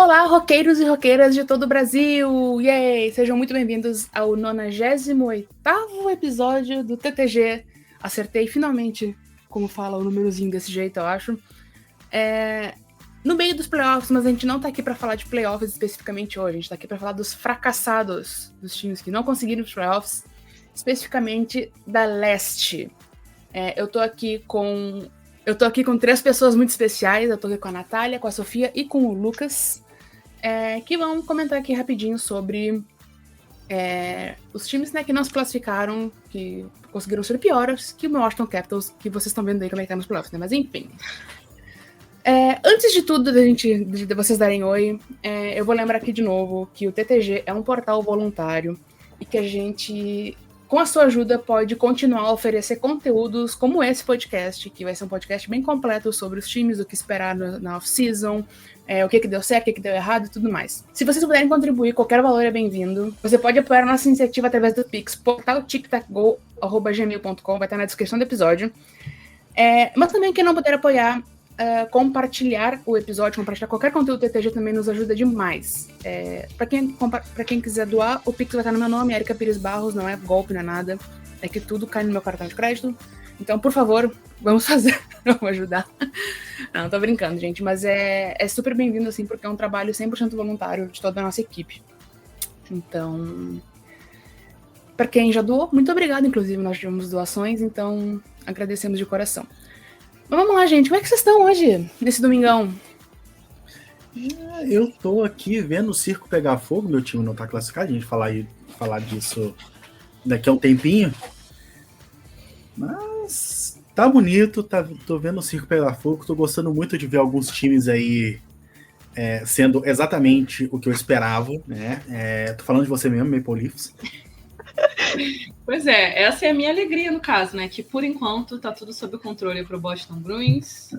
Olá, roqueiros e roqueiras de todo o Brasil! Yay! Sejam muito bem-vindos ao 98º episódio do TTG. Acertei finalmente como fala o númerozinho desse jeito, eu acho. No meio dos playoffs, mas a gente não tá aqui pra falar de playoffs especificamente hoje. A gente tá aqui pra falar dos fracassados, dos times que não conseguiram os playoffs, especificamente da Leste. Eu tô aqui com 3 pessoas muito especiais. Eu tô aqui com a Natália, com a Sofia e com o Lucas, que vão comentar aqui rapidinho sobre os times, né, que não se classificaram, que conseguiram ser piores que o Washington Capitals, que vocês estão vendo aí como é que tá nos playoffs, né? Mas enfim. Antes de tudo, de vocês darem oi, eu vou lembrar aqui de novo que o TTG é um portal voluntário e que a gente, com a sua ajuda, pode continuar a oferecer conteúdos como esse podcast, que vai ser um podcast bem completo sobre os times, o que esperar na off-season, o que deu certo, o que deu errado e tudo mais. Se vocês puderem contribuir, qualquer valor é bem-vindo. Você pode apoiar a nossa iniciativa através do Pix, portaltictacgo@gmail.com, vai estar na descrição do episódio. Mas também quem não puder apoiar, compartilhar o episódio, compartilhar qualquer conteúdo do TTG também nos ajuda demais. Pra quem quiser doar, o Pix vai estar no meu nome, Erika Pires Barros, não é golpe, não é nada. É que tudo cai no meu cartão de crédito. Então, por favor, vamos fazer, vamos ajudar. Não, tô brincando, gente, mas é super bem-vindo, assim, porque é um trabalho 100% voluntário de toda a nossa equipe. Então, pra quem já doou, muito obrigado, inclusive, nós tivemos doações, então agradecemos de coração. Mas vamos lá, gente. Como é que vocês estão hoje, nesse domingão? Eu tô aqui vendo o circo pegar fogo. Meu time não tá classificado. A gente falar disso daqui a um tempinho. Mas tá bonito. Tô vendo o circo pegar fogo. Tô gostando muito de ver alguns times aí sendo exatamente o que eu esperava, né? Tô falando de você mesmo, Maple Leafs. Pois é, essa é a minha alegria no caso, né? Que por enquanto tá tudo sob controle pro Boston Bruins.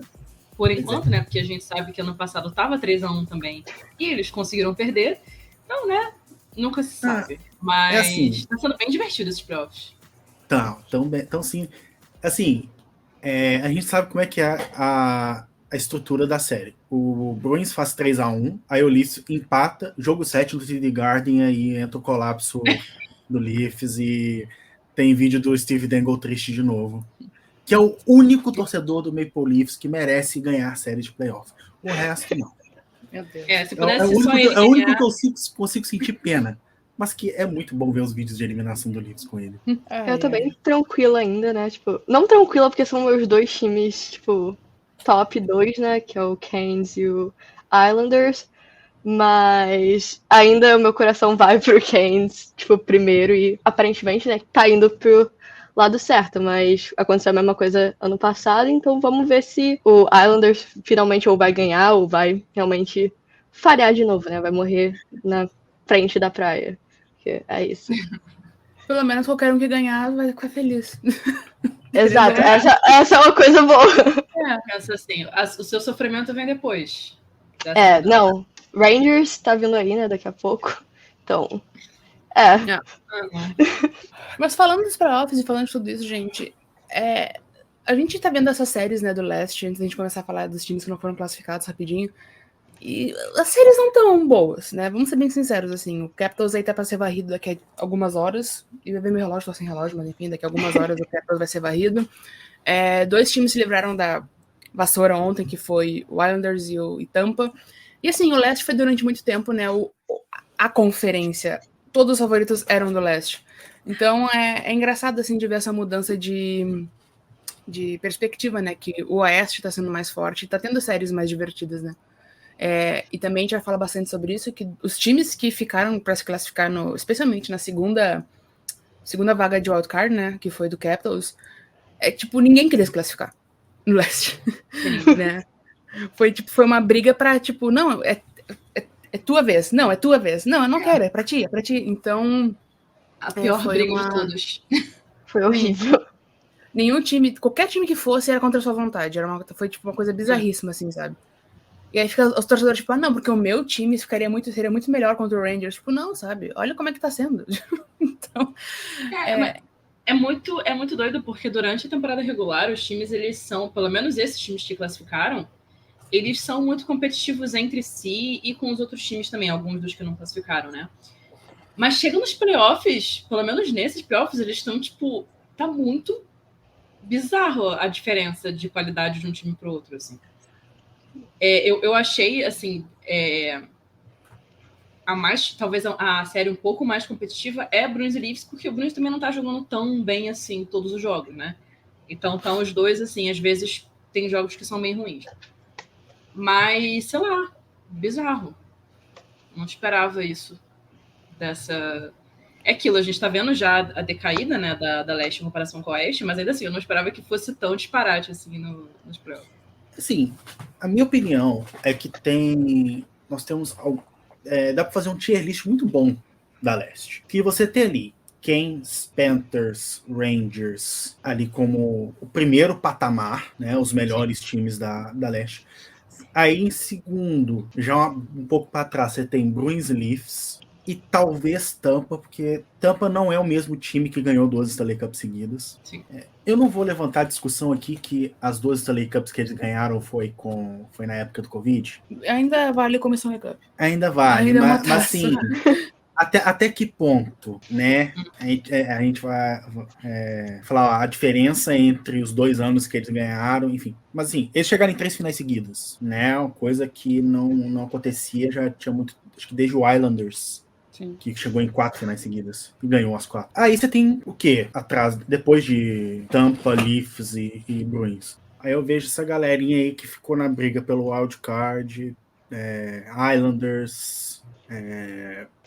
Por enquanto, né? Porque a gente sabe que ano passado tava 3-1 também. E eles conseguiram perder. Então, né? Nunca se sabe. Mas assim, tá sendo bem divertido esses playoffs. Então sim. Assim, a gente sabe como é que é a estrutura da série. O Bruins faz 3-1, aí o Leafs empata, jogo 7 no TD Garden, aí entra o colapso do Leafs e tem vídeo do Steve Dangle triste de novo, que é o único torcedor do Maple Leafs que merece ganhar a série de playoff. O resto, não. Meu Deus. Se pudesse o único que eu consigo sentir pena, mas que é muito bom ver os vídeos de eliminação do Leafs com ele. Eu tô bem tranquila ainda, né? Tipo, não tranquila porque são meus dois times, tipo, top 2, né? Que é o Canes e o Islanders. Mas ainda o meu coração vai pro Canes, tipo, primeiro. E aparentemente, né, tá indo pro lado certo. Mas aconteceu a mesma coisa ano passado. Então vamos ver se o Islanders finalmente ou vai ganhar ou vai realmente falhar de novo, né? Vai morrer na frente da praia. Porque é isso. Pelo menos qualquer um que ganhar vai ficar feliz. Exato, essa é uma coisa boa. Pensa assim, o seu sofrimento vem depois. Não. Rangers tá vindo aí, né, daqui a pouco. Então, Mas falando dos playoffs e falando de tudo isso, gente, a gente tá vendo essas séries, né, do leste, antes da gente começar a falar dos times que não foram classificados rapidinho, e as séries não tão boas, né, vamos ser bem sinceros, assim, o Capitals aí tá pra ser varrido daqui a algumas horas, e vai ver meu relógio, tô sem relógio, mas enfim, daqui a algumas horas o Capitals vai ser varrido. 2 times se livraram da vassoura ontem, que foi o Islanders e o Tampa. E assim, o leste foi durante muito tempo, né, a conferência. Todos os favoritos eram do leste. Então é engraçado, assim, de ver essa mudança de perspectiva, né, que o oeste tá sendo mais forte, tá tendo séries mais divertidas, né. E também a gente vai falar bastante sobre isso, que os times que ficaram para se classificar, especialmente na segunda vaga de wildcard, né, que foi do Capitals, tipo, ninguém queria se classificar no leste, né. Foi uma briga pra, tipo, não, é tua vez, não, é tua vez, não, eu não quero, é pra ti. Então, a pior briga de todos. Foi horrível. Nenhum time, qualquer time que fosse, era contra a sua vontade, foi tipo uma coisa bizarríssima, assim, sabe? E aí fica os torcedores, tipo, não, porque o meu time seria muito melhor contra o Rangers, tipo, não, sabe, olha como é que tá sendo. Então, é muito doido, porque durante a temporada regular, os times, eles são, pelo menos esses times que classificaram, eles são muito competitivos entre si e com os outros times também, alguns dos que não classificaram, né? Mas chega nos playoffs, pelo menos nesses playoffs, eles estão, tipo, tá muito bizarro a diferença de qualidade de um time pro outro, assim. Eu achei, assim, talvez a série um pouco mais competitiva é Bruins e Leafs, porque o Bruins também não tá jogando tão bem, assim, todos os jogos, né? Então, os dois, assim, às vezes tem jogos que são bem ruins. Mas, sei lá, bizarro. Não esperava isso. É aquilo, a gente tá vendo já a decaída, né, da Leste em comparação com a Oeste, mas ainda assim, eu não esperava que fosse tão disparate, assim, nos playoffs. Sim, a minha opinião é que nós temos... dá pra fazer um tier list muito bom da Leste. Que você tem ali Canes, Panthers, Rangers, ali como o primeiro patamar, né, os melhores times da Leste. Aí em segundo, já um pouco para trás, você tem Bruins e Leafs e talvez Tampa, porque Tampa não é o mesmo time que ganhou 12 Stanley Cups seguidas. Sim. Eu não vou levantar a discussão aqui que as 12 Stanley Cups que eles ganharam foi na época do Covid. Ainda vale como Stanley Cup. Ainda vale, Ainda mas assim, até que ponto, né? A gente vai falar a diferença entre os 2 anos que eles ganharam, enfim. Mas assim, eles chegaram em 3 finais seguidas, né? Uma coisa que não acontecia, já tinha muito, acho que desde o Islanders. Sim. Que chegou em 4 finais seguidas e ganhou as 4. Aí você tem o quê atrás, depois de Tampa, Leafs e Bruins? Aí eu vejo essa galerinha aí que ficou na briga pelo wildcard, Islanders,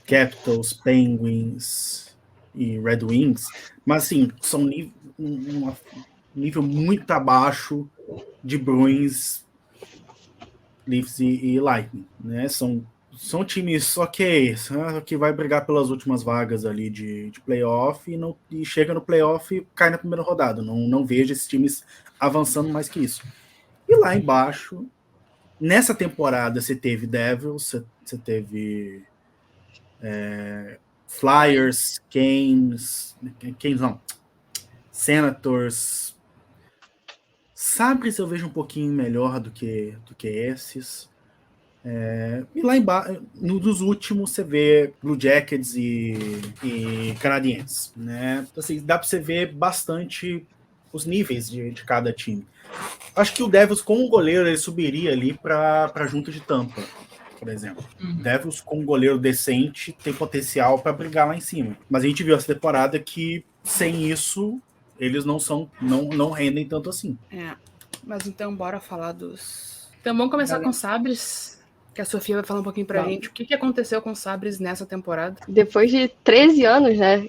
Capitals, Penguins e Red Wings, mas assim, são um nível muito abaixo de Bruins, Leafs e Lightning, né? São times que vai brigar pelas últimas vagas ali de playoff e chega no playoff e cai na primeira rodada. Não vejo esses times avançando mais que isso. E lá embaixo, nessa temporada, você teve Devils, você teve Flyers, Canes não, Senators. Sabres eu vejo um pouquinho melhor do que esses. E lá embaixo, dos últimos, você vê Blue Jackets e Canadienses, né? Então, assim, dá para você ver bastante os níveis de cada time. Acho que o Devils, com um goleiro, ele subiria ali para junto de Tampa, por exemplo. Devils, com um goleiro decente, tem potencial para brigar lá em cima. Mas a gente viu essa temporada que, sem isso, eles não rendem tanto assim. Mas então, bora falar dos... Então, vamos começar com Sabres, que a Sofia vai falar um pouquinho pra gente. O que aconteceu com os Sabres nessa temporada? Depois de 13 anos, né,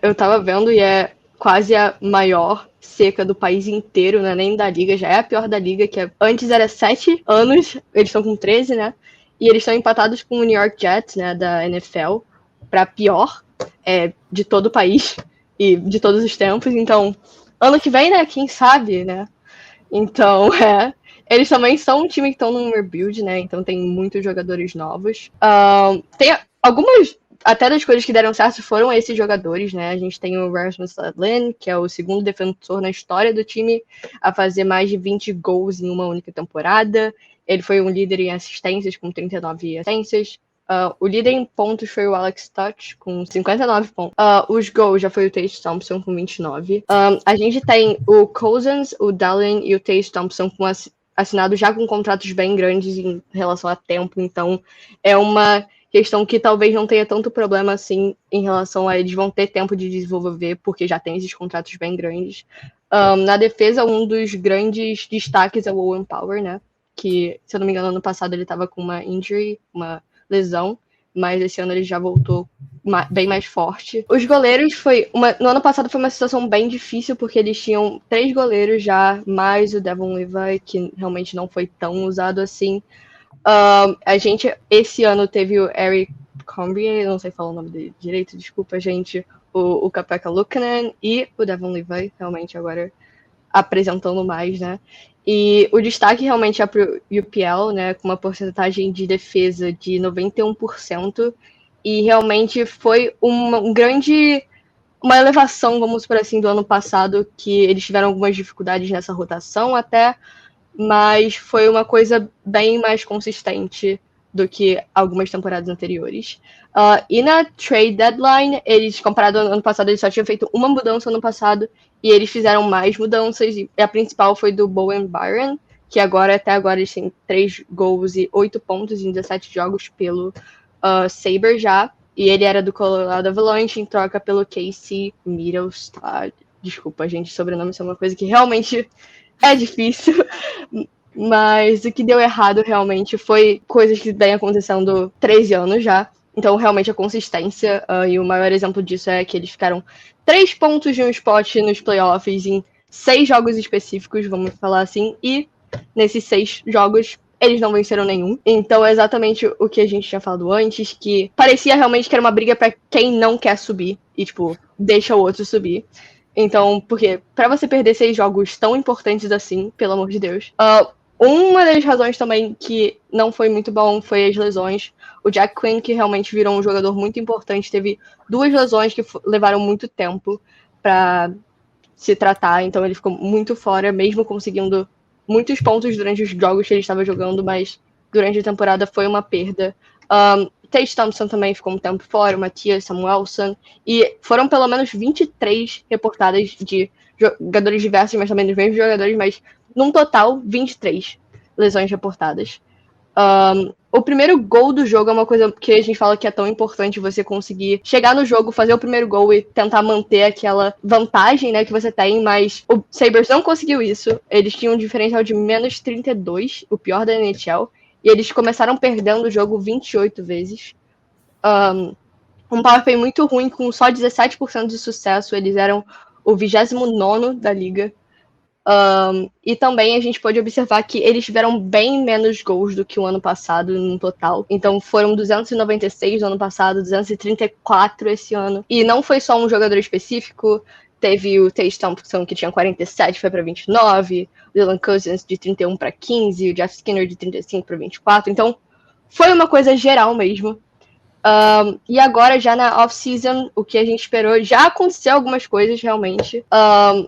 eu tava vendo e é quase a maior seca do país inteiro, né, nem da liga, já é a pior da liga, antes era 7 anos, eles estão com 13, né, e eles estão empatados com o New York Jets, né, da NFL, pra pior de todo o país e de todos os tempos. Então, ano que vem, né, quem sabe, né, então, eles também são um time que estão num rebuild, né? Então tem muitos jogadores novos. Tem algumas, até das coisas que deram certo foram esses jogadores, né? A gente tem o Rasmus Sandlin, que é o segundo defensor na história do time a fazer mais de 20 gols em uma única temporada. Ele foi um líder em assistências com 39 assistências. O líder em pontos foi o Alex Tuch, com 59 pontos. Os gols já foi o Tage Thompson, com 29. A gente tem o Cousins, o Dallin e o Tage Thompson assinado já com contratos bem grandes em relação a tempo, então é uma questão que talvez não tenha tanto problema assim em relação a eles vão ter tempo de desenvolver, porque já tem esses contratos bem grandes. Na defesa, um dos grandes destaques é o Owen Power, né, que, se eu não me engano, ano passado ele estava com uma injury, uma lesão, mas esse ano ele já voltou bem mais forte. Os goleiros no ano passado foi uma situação bem difícil, porque eles tinham 3 goleiros já, mais o Devon Levi, que realmente não foi tão usado assim. A gente, esse ano, teve o Eric Comrie, não sei falar o nome dele direito, desculpa, gente, o Kapeka Luukkonen e o Devon Levi, realmente agora apresentando mais, né? E o destaque realmente é para o UPL, né, com uma porcentagem de defesa de 91%, e realmente foi uma elevação, vamos por assim, do ano passado, que eles tiveram algumas dificuldades nessa rotação, até mas foi uma coisa bem mais consistente do que algumas temporadas anteriores. E na trade deadline, eles, comparado ao ano passado, eles só tinham feito uma mudança no ano passado, e eles fizeram mais mudanças, e a principal foi do Bowen Byron, que até agora eles têm 3 gols e 8 pontos em 17 jogos pelo Sabres já, e ele era do Colorado Avalanche em troca pelo Casey Mittelstadt. Desculpa, gente, sobrenome é uma coisa que realmente é difícil, mas o que deu errado realmente foi coisas que vem acontecendo 13 anos já. Então, realmente, a consistência, e o maior exemplo disso é que eles ficaram 3 pontos de um spot nos playoffs em 6 jogos específicos, vamos falar assim, e nesses 6 jogos eles não venceram nenhum. Então, é exatamente o que a gente tinha falado antes, que parecia realmente que era uma briga pra quem não quer subir, e, tipo, deixa o outro subir. Então, porque pra você perder 6 jogos tão importantes assim, pelo amor de Deus. Uma das razões também que não foi muito bom foi as lesões. O Jack Quinn, que realmente virou um jogador muito importante, teve 2 lesões que levaram muito tempo pra se tratar. Então ele ficou muito fora, mesmo conseguindo muitos pontos durante os jogos que ele estava jogando, mas durante a temporada foi uma perda. Tage Thompson também ficou um tempo fora, o Mattias Samuelsson, e foram pelo menos 23 reportadas de jogadores diversos, mas também dos mesmos jogadores, mas num total, 23 lesões reportadas. O primeiro gol do jogo é uma coisa que a gente fala que é tão importante você conseguir chegar no jogo, fazer o primeiro gol e tentar manter aquela vantagem, né, que você tem, mas o Sabres não conseguiu isso. Eles tinham um diferencial de menos 32, o pior da NHL, e eles começaram perdendo o jogo 28 vezes. Um power play muito ruim, com só 17% de sucesso. Eles eram o 29º da liga. E também a gente pode observar que eles tiveram bem menos gols do que o ano passado no total. Então foram 296 no ano passado, 234 esse ano. E não foi só um jogador específico. Teve o Tage Thompson, que tinha 47, foi para 29. O Dylan Cousins, de 31 para 15. O Jeff Skinner, de 35 para 24. Então foi uma coisa geral mesmo. E agora, já na off-season, o que a gente esperou, já aconteceu algumas coisas, realmente.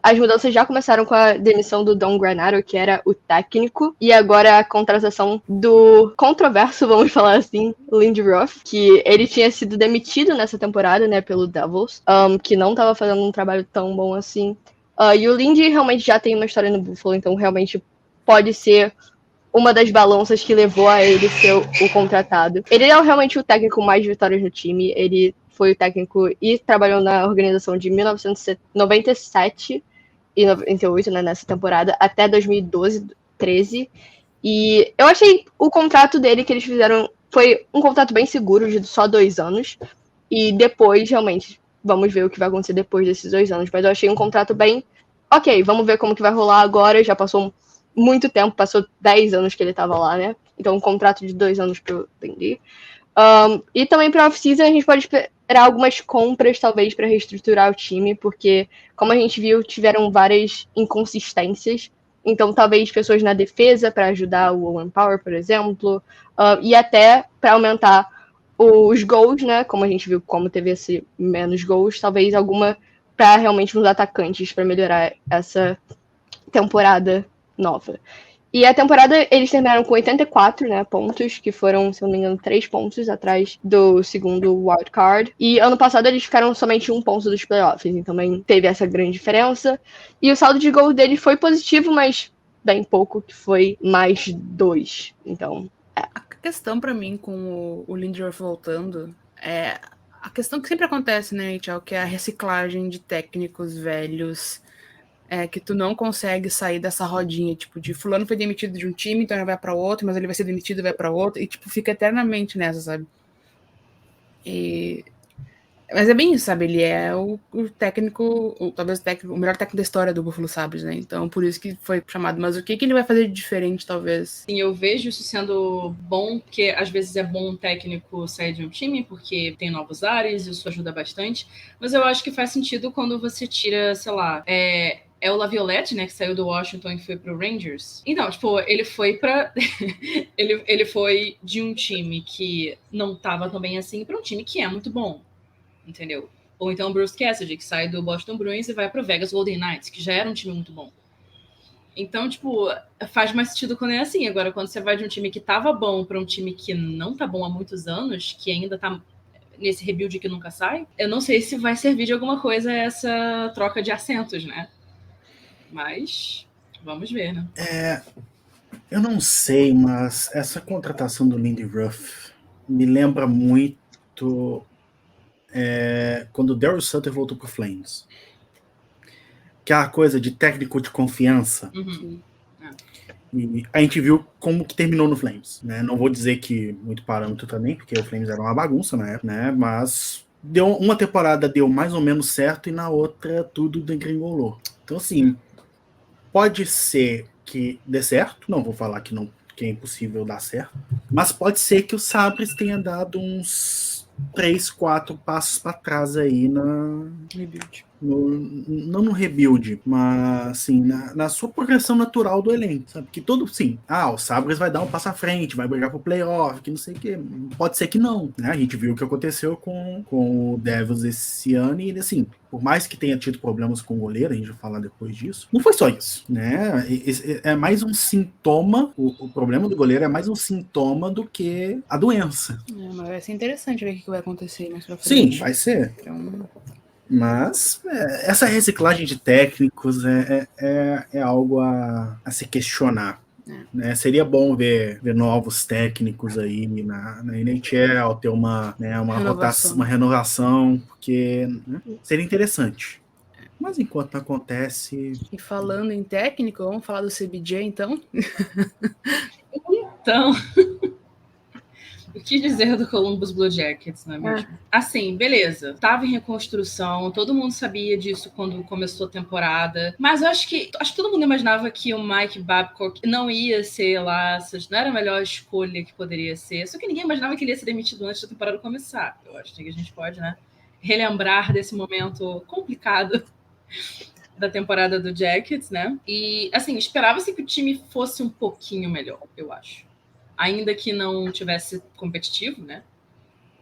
As mudanças já começaram com a demissão do Don Granato, que era o técnico, e agora a contratação do controverso, vamos falar assim, Lindy Ruff, que ele tinha sido demitido nessa temporada, né, pelo Devils, que não estava fazendo um trabalho tão bom assim. E o Lindy realmente já tem uma história no Buffalo, então realmente pode ser uma das balanças que levou a ele ser o contratado. Ele é realmente o técnico com mais vitórias no time. Ele foi o técnico e trabalhou na organização de 1997 e 98, né, nessa temporada, até 2012, 13. E eu achei o contrato dele que eles fizeram foi um contrato bem seguro, de só 2 anos. E depois, realmente, vamos ver o que vai acontecer depois desses 2 anos. Mas eu achei um contrato bem... Ok, vamos ver como que vai rolar agora. Já passou muito tempo, passou 10 anos que ele estava lá, né? Então, um contrato de 2 anos pro Lindy. E também para off-season, a gente pode esperar algumas compras, talvez, para reestruturar o time, porque, como a gente viu, tiveram várias inconsistências. Então, talvez pessoas na defesa para ajudar o Owen Power, por exemplo, e até para aumentar os gols, né? Como a gente viu, como teve esse menos gols, talvez alguma para realmente nos atacantes, para melhorar essa temporada nova. E a temporada eles terminaram com 84, né, pontos, que foram, se eu não me engano, 3 pontos atrás do segundo wildcard. E ano passado eles ficaram somente 1 ponto dos playoffs, então também teve essa grande diferença. E o saldo de gol deles foi positivo, mas bem pouco, que foi mais 2. Então, A questão pra mim com o Lindelof voltando é a questão que sempre acontece, né, Tchau, que é a reciclagem de técnicos velhos. Que tu não consegue sair dessa rodinha, tipo, de fulano foi demitido de um time, então ele vai para outro, mas ele vai ser demitido e vai para outro, e tipo, fica eternamente nessa, sabe? Mas é bem isso, sabe? Ele é o técnico, talvez o melhor técnico da história do Buffalo Sabres, né? Então, por isso que foi chamado. Mas o que ele vai fazer de diferente, talvez? Sim, eu vejo isso sendo bom, porque às vezes é bom um técnico sair de um time, porque tem novos ares, isso ajuda bastante. Mas eu acho que faz sentido quando você tira, sei lá, é o Laviolette, né, que saiu do Washington e foi pro Rangers. Então, tipo, ele foi pra... ele foi de um time que não tava tão bem assim pra um time que é muito bom, entendeu? Ou então o Bruce Cassidy, que sai do Boston Bruins e vai pro Vegas Golden Knights, que já era um time muito bom. Então, tipo, faz mais sentido quando é assim. Agora, quando você vai de um time que tava bom para um time que não tá bom há muitos anos, que ainda tá nesse rebuild que nunca sai, eu não sei se vai servir de alguma coisa essa troca de assentos, né? Mas vamos ver, né? Eu não sei, mas essa contratação do Lindy Ruff me lembra muito quando o Daryl Sutter voltou pro Flames. Aquela coisa de técnico de confiança. Uhum. E a gente viu como que terminou no Flames, né? Não vou dizer que muito parâmetro também, porque o Flames era uma bagunça na época, né? Mas uma temporada deu mais ou menos certo e na outra tudo degringolou. Então, assim, pode ser que dê certo, não vou falar que é impossível dar certo, mas pode ser que o Sabres tenha dado uns 3, 4 passos para trás aí na Rebuild. não no rebuild, mas assim, na sua progressão natural do elenco, sabe? Que todo, sim, o Sabres vai dar um passo à frente, vai brigar pro playoff, que não sei o que, pode ser que não, né? A gente viu o que aconteceu com o Devils esse ano e ele, assim, por mais que tenha tido problemas com o goleiro, a gente vai falar depois disso, não foi só isso, né? É mais um sintoma, o problema do goleiro é mais um sintoma do que a doença. Mas vai ser interessante ver o que vai acontecer mais pra frente. Sim, vai ser. Então... Mas essa reciclagem de técnicos é algo a se questionar. Né? Seria bom ver novos técnicos aí na NHL, ter uma renovação, porque seria interessante. Mas enquanto não acontece... E falando em técnico, vamos falar do CBJ, então? Então... O que dizer do Columbus Blue Jackets, não é mesmo? Assim, beleza. Tava em reconstrução, todo mundo sabia disso quando começou a temporada. Mas eu acho que todo mundo imaginava que o Mike Babcock não ia ser lá, não era a melhor escolha que poderia ser. Só que ninguém imaginava que ele ia ser demitido antes da temporada começar. Eu acho que a gente pode, né, relembrar desse momento complicado da temporada do Jackets, né? E, assim, esperava-se que o time fosse um pouquinho melhor, eu acho. Ainda que não tivesse competitivo, né?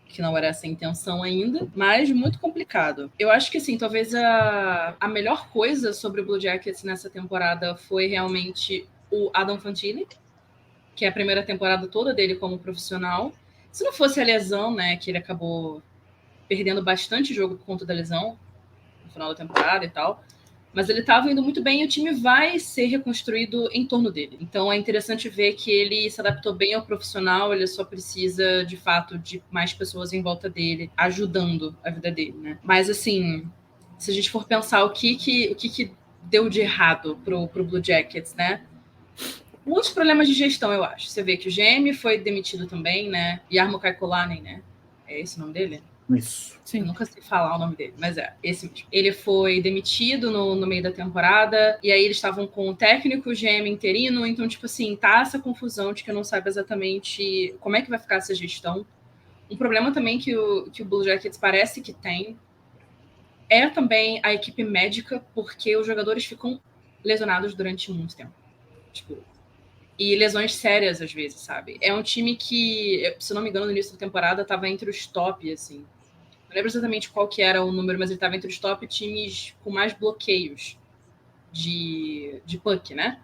Que não era essa a intenção ainda, mas muito complicado. Eu acho que, assim, talvez a melhor coisa sobre o Blue Jackets nessa temporada foi realmente o Adam Fantilli, que é a primeira temporada toda dele como profissional. Se não fosse a lesão, né, que ele acabou perdendo bastante jogo por conta da lesão no final da temporada e tal, mas ele estava indo muito bem e o time vai ser reconstruído em torno dele. Então é interessante ver que ele se adaptou bem ao profissional, ele só precisa, de fato, de mais pessoas em volta dele, ajudando a vida dele, né? Mas, assim, se a gente for pensar o que deu de errado pro Blue Jackets, né? Muitos problemas de gestão, eu acho. Você vê que o GM foi demitido também, né? Jarmo Kaikolainen, né? É esse o nome dele? Isso. Sim. Eu nunca sei falar o nome dele, mas é esse mesmo. Ele foi demitido no meio da temporada, e aí eles estavam com o técnico, o GM interino, então, tipo assim, tá essa confusão de que eu não sabe exatamente como é que vai ficar essa gestão. Um problema também que o Blue Jackets parece que tem é também a equipe médica, porque os jogadores ficam lesionados durante muito tempo. Tipo, e lesões sérias, às vezes, sabe? É um time que, se não me engano, no início da temporada, estava entre os top, assim. Não lembro exatamente qual que era o número, mas ele estava entre os top times com mais bloqueios de puck, né?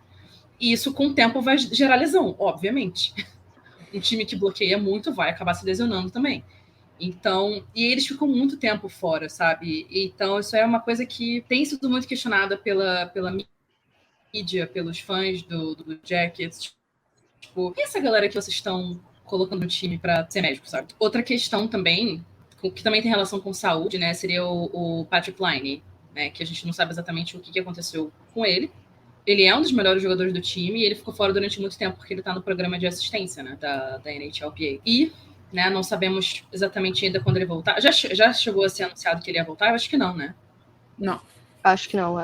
E isso, com o tempo, vai gerar lesão, obviamente. Um time que bloqueia muito vai acabar se lesionando também. Então, e eles ficam muito tempo fora, sabe? Então, isso é uma coisa que tem sido muito questionada pela mídia, pelos fãs do Jackets. Tipo, e essa galera que vocês estão colocando no time para ser médico, sabe? Outra questão também, que também tem relação com saúde, né, seria o Patrick Laine, né, que a gente não sabe exatamente o que aconteceu com ele. Ele é um dos melhores jogadores do time e ele ficou fora durante muito tempo porque ele tá no programa de assistência, né, da NHLPA. E, né, não sabemos exatamente ainda quando ele voltar. Já chegou a ser anunciado que ele ia voltar? Eu acho que não, né? Não. Acho que não,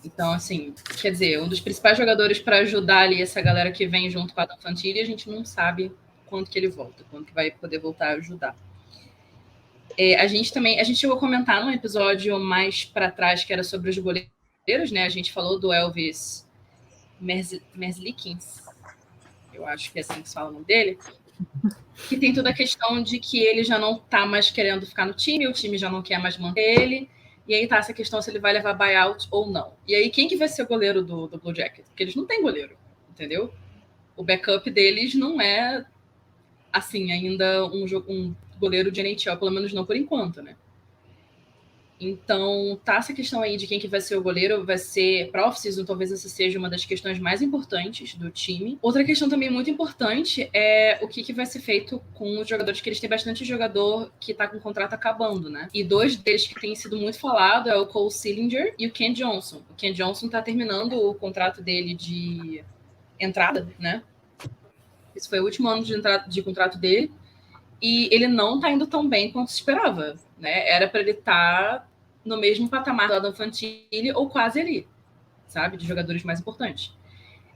Então, assim, quer dizer, um dos principais jogadores para ajudar ali essa galera que vem junto com a Adam Fantilli, a gente não sabe quando que ele volta, quando que vai poder voltar a ajudar. A gente chegou a comentar num episódio mais para trás que era sobre os goleiros, né? A gente falou do Elvis Merzlikins, eu acho que é assim que se fala o nome dele, que tem toda a questão de que ele já não tá mais querendo ficar no time, o time já não quer mais manter ele. E aí tá essa questão se ele vai levar buyout ou não. E aí quem que vai ser o goleiro do Blue Jackets? Porque eles não têm goleiro, entendeu? O backup deles não é, assim, ainda um goleiro de NHL, pelo menos não por enquanto, né? Então, tá essa questão aí de quem que vai ser o goleiro, vai ser pra off-season, talvez essa seja uma das questões mais importantes do time. Outra questão também muito importante é o que vai ser feito com os jogadores, que eles têm bastante jogador que tá com o contrato acabando, né? E 2 deles que têm sido muito falado é o Cole Sillinger e o Ken Johnson. O Ken Johnson tá terminando o contrato dele de entrada, né? Esse foi o último ano de contrato dele. E ele não tá indo tão bem quanto se esperava, né? Era para ele estar no mesmo patamar do Adam Fantilli ou quase ali, sabe? De jogadores mais importantes.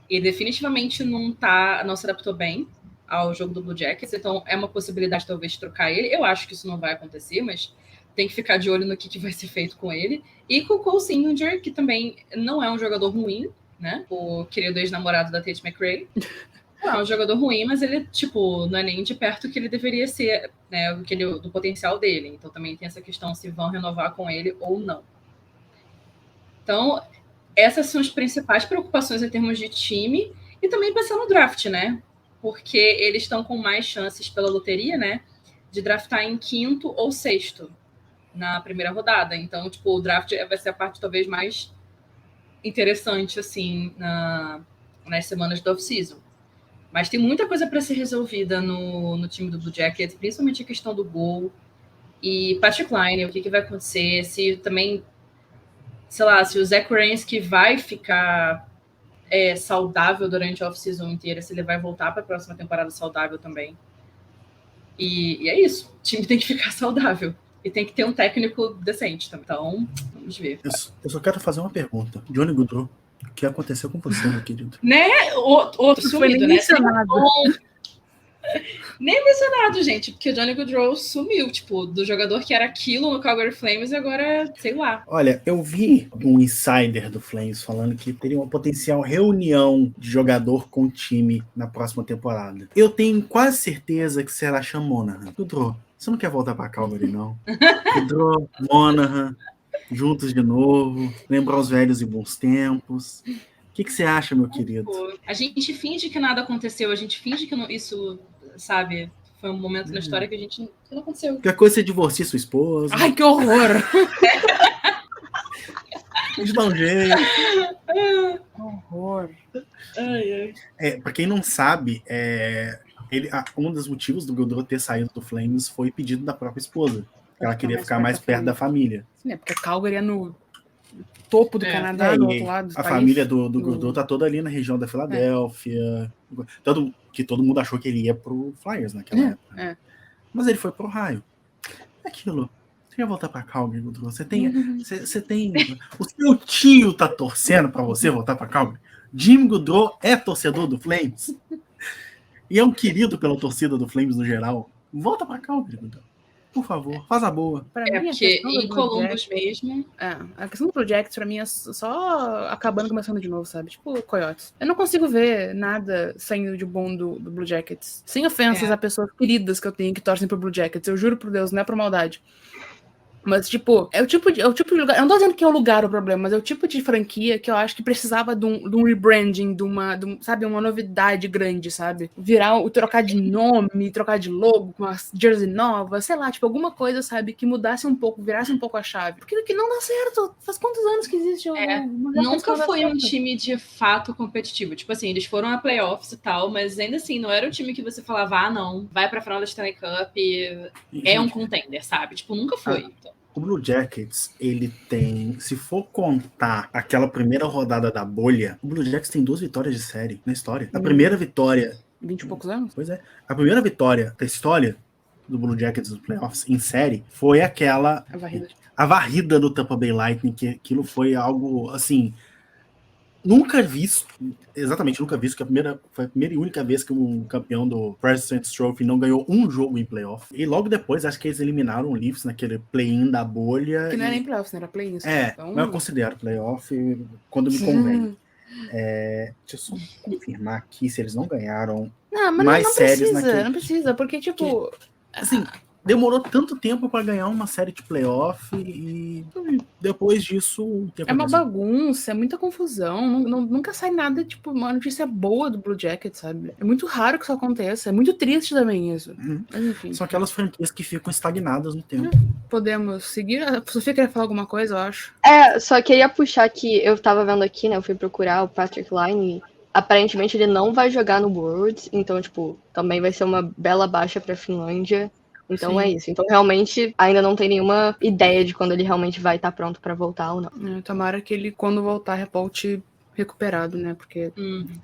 E definitivamente não se adaptou bem ao jogo do Blue Jackets, então é uma possibilidade talvez de trocar ele. Eu acho que isso não vai acontecer, mas tem que ficar de olho no que vai ser feito com ele. E com o Cole Sillinger, que também não é um jogador ruim, né? O querido ex-namorado da Tate McRae. Não é um jogador ruim, mas ele, tipo, não é nem de perto que ele deveria ser, né, do potencial dele. Então também tem essa questão se vão renovar com ele ou não. Então, essas são as principais preocupações em termos de time e também pensando no draft, né? Porque eles estão com mais chances pela loteria, né, de draftar em 5º ou 6º na primeira rodada. Então, tipo, o draft vai ser a parte talvez mais interessante, assim, nas semanas do off-season. Mas tem muita coisa para ser resolvida no time do Blue Jackets, principalmente a questão do gol. E Patrick Laine, o que vai acontecer, se também, sei lá, se o Zach Werenski vai ficar saudável durante a off-season inteira, se ele vai voltar para a próxima temporada saudável também. E é isso, o time tem que ficar saudável. E tem que ter um técnico decente também. Então, vamos ver. Eu só quero fazer uma pergunta. Johnny Gaudreau, o que aconteceu com você, meu querido? Né? Outro sumido, né? Mencionado. Nem mencionado, gente, porque o Johnny Gaudreau sumiu, tipo, do jogador que era aquilo no Calgary Flames e agora, sei lá. Olha, eu vi um insider do Flames falando que teria uma potencial reunião de jogador com o time na próxima temporada. Eu tenho quase certeza que será Sean Monahan. Gaudreau, você não quer voltar pra Calgary, não? Gaudreau, Monahan, juntos de novo, lembrar os velhos e bons tempos. O que você acha, meu querido? A gente finge que nada aconteceu, a gente finge que isso, sabe, foi um momento na história que não aconteceu. Qualquer coisa você divorcia sua esposa. Ai, que horror! A gente dá um jeito. Horror. Pra quem não sabe, um dos motivos do Gaudreau ter saído do Flames foi pedido da própria esposa. Ela queria ficar mais perto da família. Sim, porque Calgary é no topo do Canadá, do outro lado do a país. família do Gaudreau tá toda ali na região da Filadélfia. Tanto que todo mundo achou que ele ia pro Flyers naquela época. Mas ele foi pro Ohio. Aquilo. Você ia voltar pra Calgary, Gaudreau? Você tem. O seu tio tá torcendo pra você voltar pra Calgary. Jim Gaudreau é torcedor do Flames. E é um querido pela torcida do Flames no geral. Volta pra Calgary, Gaudreau. Por favor, faz a boa. Pra mim, porque em Columbus mesmo... a questão do Blue Jackets, pra mim, é só acabando e começando de novo, sabe? Tipo, Coyotes. Eu não consigo ver nada saindo de bom do Blue Jackets. Sem ofensas a pessoas queridas que eu tenho que torcem pro Blue Jackets. Eu juro por Deus, não é por maldade. Mas, tipo, é o tipo de lugar... Eu não tô dizendo que é o lugar o problema, mas é o tipo de franquia que eu acho que precisava de um rebranding, sabe, uma novidade grande, sabe? Trocar de nome, trocar de logo, com uma jersey nova, sei lá, tipo, alguma coisa, sabe, que mudasse um pouco, virasse um pouco a chave. Porque que não dá certo. Faz quantos anos que existe? Nunca foi um time de fato competitivo. Tipo assim, eles foram a playoffs e tal, mas ainda assim, não era um time que você falava, não, vai pra final da Stanley Cup, é um contender, sabe? Tipo, nunca foi. Então. O Blue Jackets, ele tem, se for contar aquela primeira rodada da bolha, o Blue Jackets tem 2 vitórias de série na história. A primeira vitória... 20 e poucos anos? Pois é. A primeira vitória da história do Blue Jackets nos playoffs em série foi aquela... A varrida do Tampa Bay Lightning, que aquilo foi algo, assim... Nunca visto, que foi a primeira e única vez que um campeão do President's Trophy não ganhou um jogo em playoff. E logo depois, acho que eles eliminaram o Leafs naquele play-in da bolha. Que não era nem playoff, não era play-in. Então... Mas eu considero playoff quando me convém. Deixa eu só confirmar aqui se eles não ganharam mais séries naquele... Não precisa, porque, tipo... Assim, demorou tanto tempo para ganhar uma série de playoff e depois disso o tempo É uma passou. bagunça, é muita confusão. Nunca sai nada, tipo, uma notícia boa do Blue Jacket, sabe? É muito raro que isso aconteça. É muito triste também isso. Mas enfim. São aquelas franquias que ficam estagnadas no tempo. Podemos seguir. A Sofia queria falar alguma coisa, eu acho. Só queria puxar que eu tava vendo aqui, né? Eu fui procurar o Patrick Line e aparentemente ele não vai jogar no Worlds, então, tipo, também vai ser uma bela baixa pra Finlândia. Então Sim. é isso. Então realmente ainda não tem nenhuma ideia de quando ele realmente vai estar pronto pra voltar ou não. Tomara que ele, quando voltar, volte recuperado, né? Porque é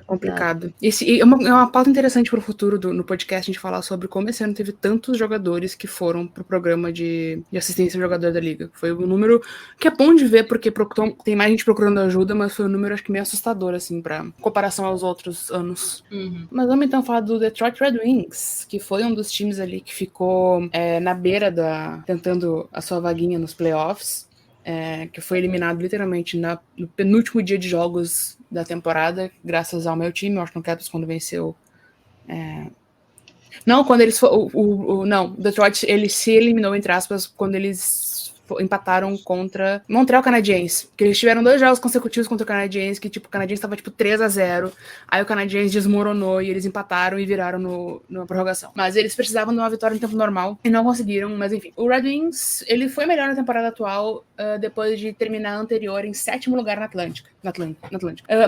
complicado. Exato. É uma pauta interessante pro futuro no podcast, a gente falar sobre como esse ano teve tantos jogadores que foram pro programa de assistência ao jogador da liga. Foi um número que é bom de ver, porque tem mais gente procurando ajuda, mas foi um número, acho que meio assustador, assim, pra comparação aos outros anos. Mas vamos então falar do Detroit Red Wings, que foi um dos times ali que ficou na beira tentando a sua vaguinha nos playoffs. Que foi eliminado literalmente no penúltimo dia de jogos da temporada, graças ao meu time, o Washington Capitals, quando venceu. Não, quando eles não, Detroit ele se eliminou, entre aspas, quando eles empataram contra Montreal Canadiens, que eles tiveram 2 jogos consecutivos contra o Canadiens, que tipo, o Canadiens estava tipo 3-0, aí o Canadiens desmoronou e eles empataram e viraram na prorrogação. Mas eles precisavam de uma vitória em tempo normal e não conseguiram, mas enfim. O Red Wings, ele foi melhor na temporada atual, depois de terminar a anterior em 7º lugar na Atlântica.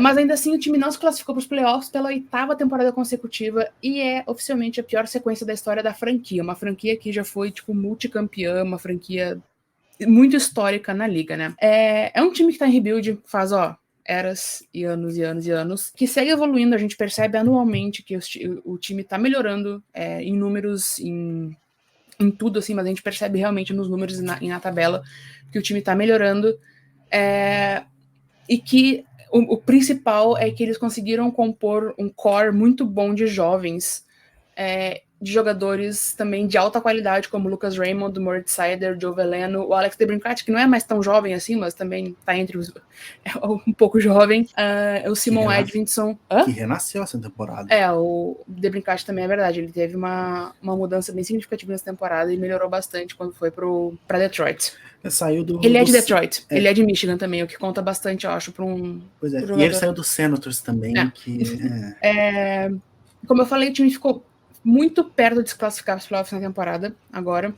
Mas ainda assim, o time não se classificou para os playoffs pela 8ª temporada consecutiva e é oficialmente a pior sequência da história da franquia. Uma franquia que já foi, tipo, multicampeã, uma franquia muito histórica na liga, né? É um time que tá em rebuild, faz, eras e anos e anos e anos, que segue evoluindo, a gente percebe anualmente que o time tá melhorando em números, em tudo, assim, mas a gente percebe realmente nos números e na tabela que o time tá melhorando, e que o principal é que eles conseguiram compor um core muito bom de jovens, de jogadores também de alta qualidade, como Lucas Raymond, Moritz Seider, Joe Veleno, o Alex DeBrincat, que não é mais tão jovem assim, mas também tá entre um pouco jovem, o Simon Edvinsson. Que renasceu essa temporada. O DeBrincat também é verdade, ele teve uma mudança bem significativa nessa temporada e melhorou bastante quando foi pra Detroit. Ele é de Detroit, ele é de Michigan também, o que conta bastante, eu acho, pra um jogador. E ele saiu do Senators também, Como eu falei, o time ficou muito perto de se classificar para os playoffs na temporada, agora.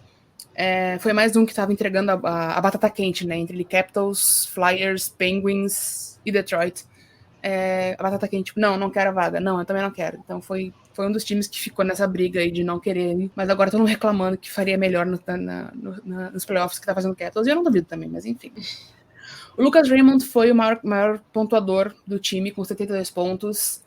Foi mais um que estava entregando a batata quente, né? Entre Capitals, Flyers, Penguins e Detroit. A batata quente, não quero a vaga. Não, eu também não quero. Então foi um dos times que ficou nessa briga aí de não querer, mas agora todo mundo reclamando que faria melhor nos playoffs que tá fazendo Capitals. E eu não duvido também, mas enfim. O Lucas Raymond foi o maior pontuador do time, com 72 pontos,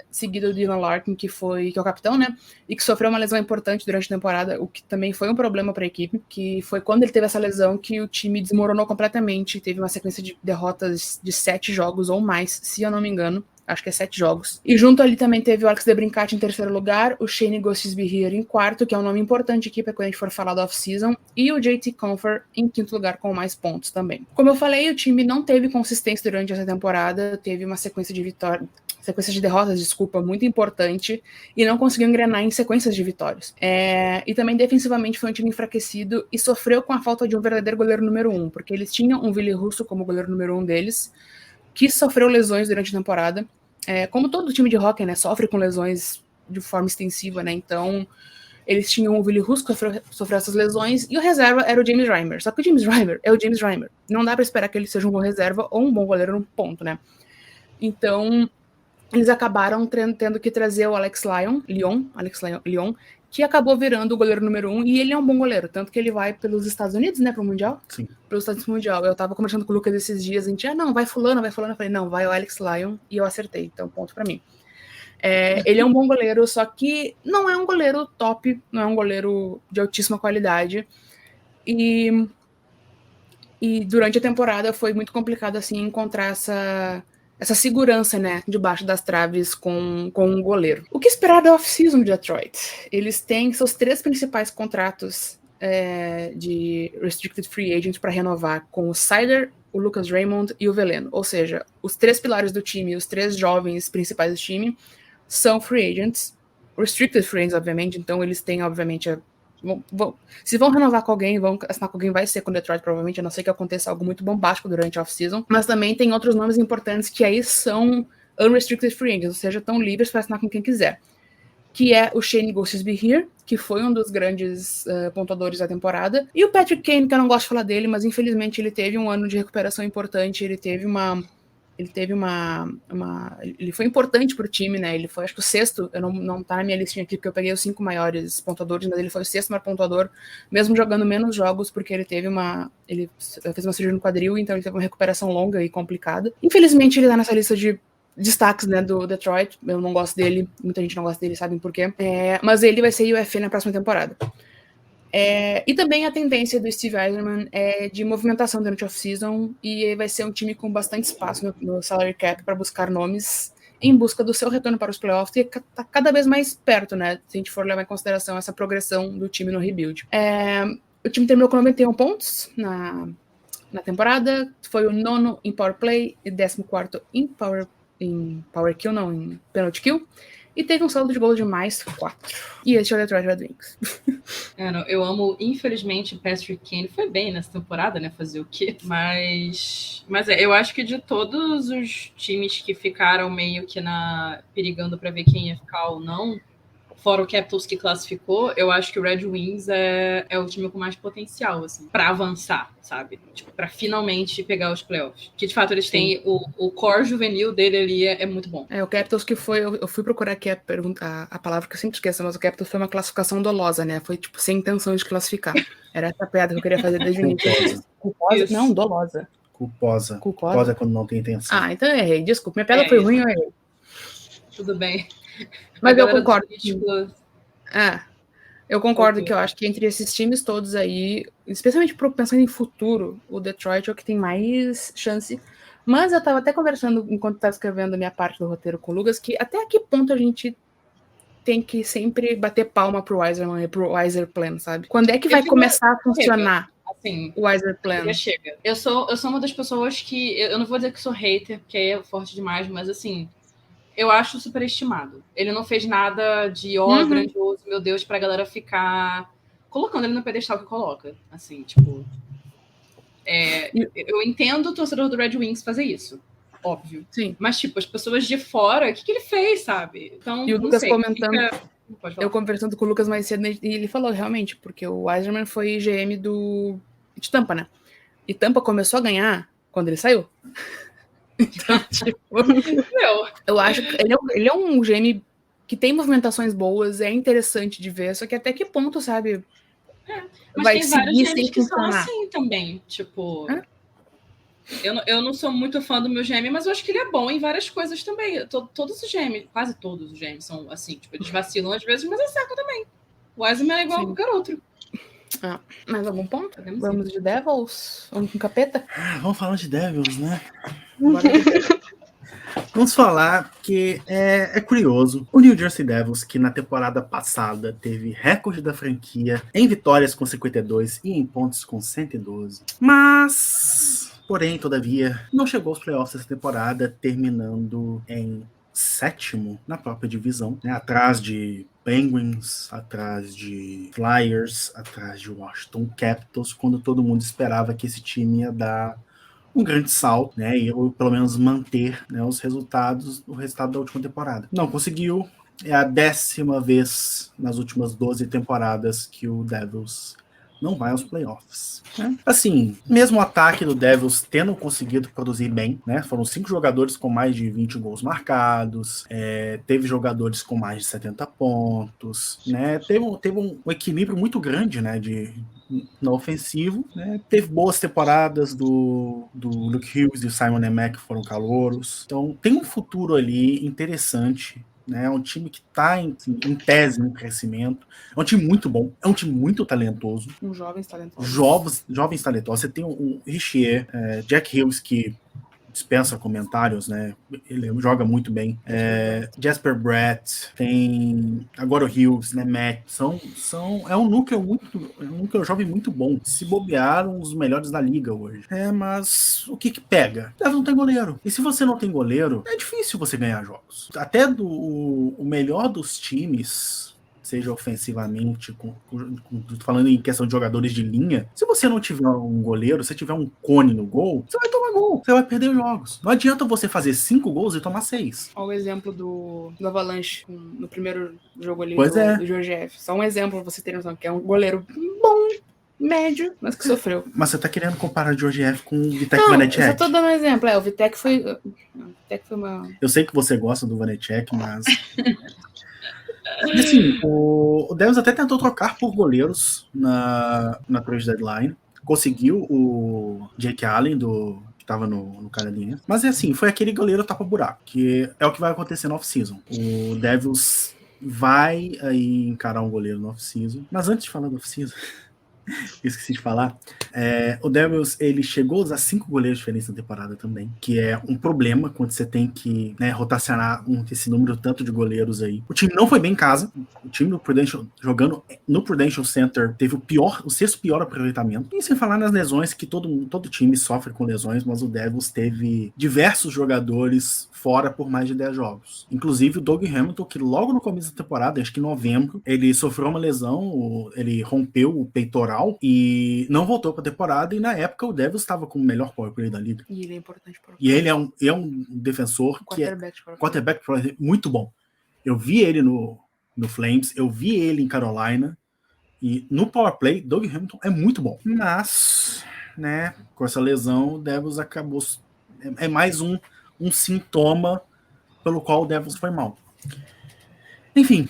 seguido do Dylan Larkin, que é o capitão, né? E que sofreu uma lesão importante durante a temporada, o que também foi um problema para a equipe, que foi quando ele teve essa lesão que o time desmoronou completamente, teve uma sequência de derrotas de 7 jogos ou mais, se eu não me engano. Acho que é 7 jogos. E junto ali também teve o Alex DeBrincat em 3º lugar, o Shane Gostisbehere em 4º, que é um nome importante aqui para quando a gente for falar da off-season, e o JT Compher em 5º lugar com mais pontos também. Como eu falei, o time não teve consistência durante essa temporada, teve uma sequência de derrotas, muito importante, e não conseguiu engrenar em sequências de vitórias. E também defensivamente foi um time enfraquecido e sofreu com a falta de um verdadeiro goleiro número 1, porque eles tinham um Ville Russo como goleiro número 1 deles, que sofreu lesões durante a temporada. Como todo time de hockey, né, sofre com lesões de forma extensiva, né, então eles tinham o Ville Russo que sofreu essas lesões, e o reserva era o James Reimer. Só que o James Reimer é o James Reimer. Não dá pra esperar que ele seja um bom reserva ou um bom goleiro no ponto, né. Então, eles acabaram tendo que trazer o Alex Lyon, que acabou virando o goleiro número 1, e ele é um bom goleiro, tanto que ele vai pelos Estados Unidos, né, pro Mundial? Sim. Pelos Estados Unidos pro Mundial. Eu tava conversando com o Lucas esses dias, a gente, não, vai fulano. Eu falei, não, vai o Alex Lyon, e eu acertei, então ponto pra mim. Ele é um bom goleiro, só que não é um goleiro top, não é um goleiro de altíssima qualidade, e durante a temporada foi muito complicado, assim, encontrar essa segurança, né, debaixo das traves com um goleiro. O que esperar da off-season de Detroit? Eles têm seus 3 principais contratos de Restricted Free Agent para renovar, com o Seider, o Lucas Raymond e o Veleno. Ou seja, os 3 pilares do time, os 3 jovens principais do time, são free agents, Restricted Free Agents, obviamente, então eles têm, obviamente, Se vão renovar com alguém, vão assinar com alguém, vai ser com Detroit, provavelmente, a não ser que aconteça algo muito bombástico durante a off-season. Mas também tem outros nomes importantes que aí são unrestricted free agents, ou seja, estão livres para assinar com quem quiser. Que é o Shane Gostisbehere, que foi um dos grandes pontuadores da temporada. E o Patrick Kane, que eu não gosto de falar dele, mas infelizmente ele teve um ano de recuperação importante, ele foi importante pro time, né? Ele foi, acho que o sexto, eu não tá na minha listinha aqui, porque eu peguei os 5 maiores pontuadores, mas ele foi o sexto maior pontuador, mesmo jogando menos jogos, porque ele fez uma cirurgia no quadril, então ele teve uma recuperação longa e complicada. Infelizmente, ele tá nessa lista de destaques, né, do Detroit. Eu não gosto dele, muita gente não gosta dele, sabem por quê. Mas ele vai ser UFA na próxima temporada. E também a tendência do Steve Yzerman é de movimentação durante a off-season, e vai ser um time com bastante espaço no salary cap para buscar nomes em busca do seu retorno para os playoffs, e tá cada vez mais perto, né, se a gente for levar em consideração essa progressão do time no rebuild. O time terminou com 91 pontos na temporada, foi o 9º em power play e 14º em power kill, não, em penalty kill, e teve um saldo de gol de mais 4. E esse é o Detroit Red Wings. Eu amo, infelizmente, o Patrick Kane foi bem nessa temporada, né? Fazer o quê? Mas eu acho que de todos os times que ficaram meio que perigando para ver quem ia ficar ou não, fora o Capitals que classificou, eu acho que o Red Wings é o time com mais potencial, assim, pra avançar, sabe? Tipo, pra finalmente pegar os playoffs. Que, de fato, eles têm o core juvenil dele ali é muito bom. O Capitals que foi... Eu fui procurar aqui a palavra que eu sempre esqueço, mas o Capitals foi uma classificação dolosa, né? Foi, tipo, sem intenção de classificar. Era essa piada que eu queria fazer desde o início. Culposa? Não, dolosa. Culposa. Culposa quando não tem intenção. Então eu errei. Desculpa, minha piada foi ruim, eu errei. Tudo bem. Mas eu concordo. Eu concordo que eu acho que entre esses times todos aí, especialmente pensando em futuro, o Detroit é o que tem mais chance. Mas eu estava até conversando, enquanto estava escrevendo a minha parte do roteiro com o Lucas, que até que ponto a gente tem que sempre bater palma pro Yzerman e pro Yzer Plan, sabe? Quando é que vai começar a funcionar o Yzer Plan? Chega. Eu sou uma das pessoas que... Eu não vou dizer que sou hater, porque aí é forte demais, mas assim... Eu acho superestimado. Ele não fez nada de grandioso, meu Deus, pra galera ficar colocando ele no pedestal que coloca. Assim, tipo... eu entendo o torcedor do Red Wings fazer isso. Óbvio. Sim. Mas, tipo, as pessoas de fora, o que ele fez, sabe? Então, e o Lucas comentando... Eu conversando com o Lucas mais cedo, e ele falou, realmente, porque o Yzerman foi GM de Tampa, né? E Tampa começou a ganhar quando ele saiu. Então, tipo, eu acho que ele é um GM que tem movimentações boas, é interessante de ver, só que até que ponto, sabe? Mas vai tem vários seguir GMs sem que funcionar. são assim também, tipo... Eu não sou muito fã do meu GM, mas eu acho que ele é bom em várias coisas também. Todos os GM, quase todos os GM são assim, tipo, eles vacilam às vezes, mas acertam também. O Yzerman é igual a qualquer outro. Mais algum ponto? Vamos de Devils? Vamos com capeta? Vamos falar de Devils, né? Vamos falar que é curioso. O New Jersey Devils, que na temporada passada teve recorde da franquia em vitórias com 52 e em pontos com 112. Porém, todavia, não chegou aos playoffs essa temporada, terminando em 7º na própria divisão, né? Atrás de Penguins, atrás de Flyers, atrás de Washington Capitals, quando todo mundo esperava que esse time ia dar um grande salto, né, ou pelo menos manter, né, o resultado da última temporada. Não conseguiu, é a 10ª vez nas últimas 12 temporadas que o Devils não vai aos playoffs. Né? Assim, mesmo o ataque do Devils tendo conseguido produzir bem, né, foram 5 jogadores com mais de 20 gols marcados, teve jogadores com mais de 70 pontos, né, teve um equilíbrio muito grande, né, no ofensivo, né? Teve boas temporadas do Luke Hughes e o Simon Nemec, que foram calouros. Então tem um futuro ali interessante, né? É um time que está em tese em crescimento. É um time muito bom, é um time muito talentoso. Jovens talentosos. Jovens talentosos. Você tem o Richier, Jack Hughes, que dispensa comentários, né? Ele joga muito bem. Jasper Bratt, tem agora o Hughes, né? Matt, é um núcleo jovem muito bom. Se bobearam os melhores da liga hoje. Mas o que pega? Não tem goleiro. E se você não tem goleiro, é difícil você ganhar jogos. Até o melhor dos times seja ofensivamente, falando em questão de jogadores de linha, se você não tiver um goleiro, se tiver um cone no gol, você vai tomar gol, você vai perder os jogos. Não adianta você fazer 5 gols e tomar 6. Olha o exemplo do Avalanche no primeiro jogo ali do Georgiev. Só um exemplo pra você ter noção, que é um goleiro bom, médio, mas que sofreu. Mas você tá querendo comparar o Georgiev com o Vitek Vanecek? Eu só tô dando um exemplo. O Vitek foi uma... Eu sei que você gosta do Vanecek, mas... assim, o Devils até tentou trocar por goleiros na trade deadline. Conseguiu o Jake Allen, que tava no Canadiense. Mas assim, foi aquele goleiro tapa-buraco, que é o que vai acontecer no off-season. O Devils vai aí encarar um goleiro no off-season. Mas antes de falar do off-season... esqueci de falar. O Devils, ele chegou a usar 5 goleiros diferentes na temporada também, que é um problema quando você tem que, né, rotacionar esse número tanto de goleiros aí. O time não foi bem em casa. O time do Prudential, jogando no Prudential Center, teve o sexto pior aproveitamento. E sem falar nas lesões, que todo time sofre com lesões, mas o Devils teve diversos jogadores fora por mais de 10 jogos. Inclusive o Doug Hamilton, que logo no começo da temporada, acho que em novembro, ele sofreu uma lesão, ele rompeu o peitoral e não voltou para a temporada, e na época o Devils estava com o melhor power play da liga. E ele é importante para E ele é um defensor quarterback muito bom. Eu vi ele no Flames, eu vi ele em Carolina, e no power play, Doug Hamilton é muito bom. Mas, né, com essa lesão, o Devils acabou... É mais um sintoma pelo qual o Devils foi mal. Enfim,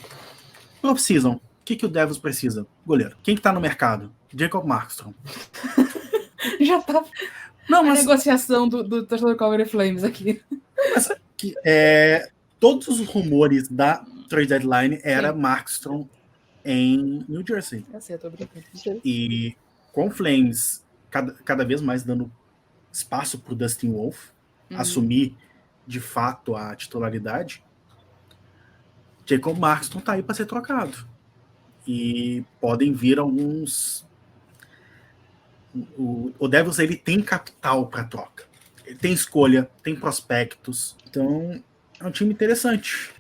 off-season. O que o Devils precisa? Goleiro. Quem que tá no mercado? Jacob Markstrom. Já tá a negociação do torcedor Calgary Flames aqui. Mas, todos os rumores da trade deadline era Markstrom em New Jersey. Eu sei, eu tô brincando. E com o Flames cada vez mais dando espaço pro Dustin Wolf assumir de fato a titularidade, Jacob Markstrom tá aí para ser trocado. E podem vir alguns... O Devils, ele tem capital para troca. Ele tem escolha, tem prospectos. Então, é um time interessante.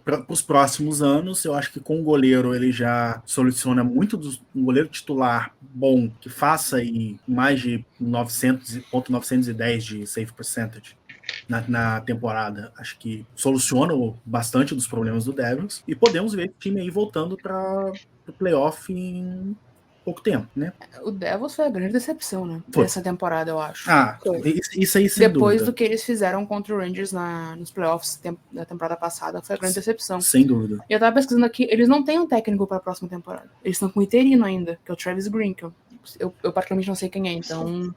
Para os próximos anos, eu acho que com o goleiro ele já soluciona muito. Um goleiro titular bom, que faça aí mais de 910 de save percentage na temporada, acho que soluciona bastante dos problemas do Devils, e podemos ver o time aí voltando para o playoff em pouco tempo, né? O Devils foi a grande decepção, né? Dessa temporada, eu acho. Isso aí sem Depois dúvida. do que eles fizeram contra o Rangers nos playoffs da temporada passada, foi a grande decepção. Sem dúvida. E eu tava pesquisando aqui, eles não têm um técnico para a próxima temporada. Eles estão com um interino ainda, que é o Travis Green, que eu praticamente não sei quem é, então...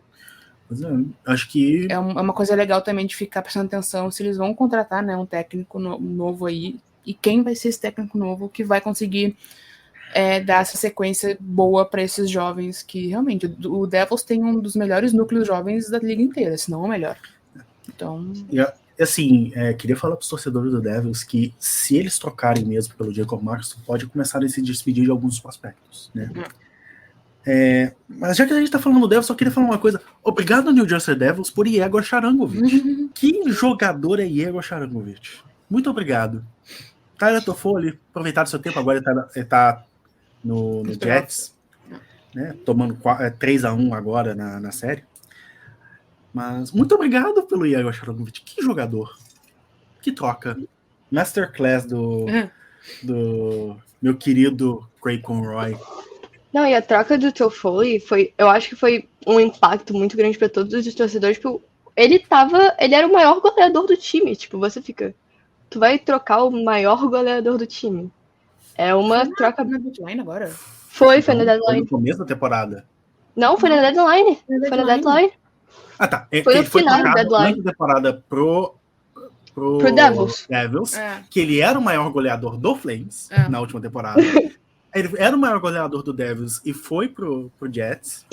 acho que... É uma coisa legal também de ficar prestando atenção se eles vão contratar, né, um técnico novo aí, e quem vai ser esse técnico novo que vai conseguir dar essa sequência boa para esses jovens, que realmente o Devils tem um dos melhores núcleos jovens da liga inteira, se não o melhor. Então... assim, queria falar para os torcedores do Devils que se eles trocarem mesmo pelo Jacob Markstrom, pode começar a se despedir de alguns prospectos, né? Mas já que a gente tá falando do Devils, só queria falar uma coisa. Obrigado, New Jersey Devils, por Yegor Sharangovich. Que jogador é Yegor Sharangovich? Muito obrigado. Tyler Toffoli, aproveitar o seu tempo, agora ele tá no Jets, né, tomando 3-1 agora na série. Mas muito obrigado pelo Yegor Sharangovich. Que jogador. Que troca. Masterclass do meu querido Craig Conroy. Não, e a troca do Toffoli eu acho que foi um impacto muito grande para todos os torcedores, porque ele era o maior goleador do time, tipo, tu vai trocar o maior goleador do time. É uma troca... na deadline agora? Foi na deadline. Foi no começo da temporada. Não, foi na deadline. Foi na deadline. Ah, tá. Foi no final da trocado deadline. Na temporada pro Devils. Que ele era o maior goleador do Flames na última temporada. Ele era o maior goleador do Devils e foi pro Jets.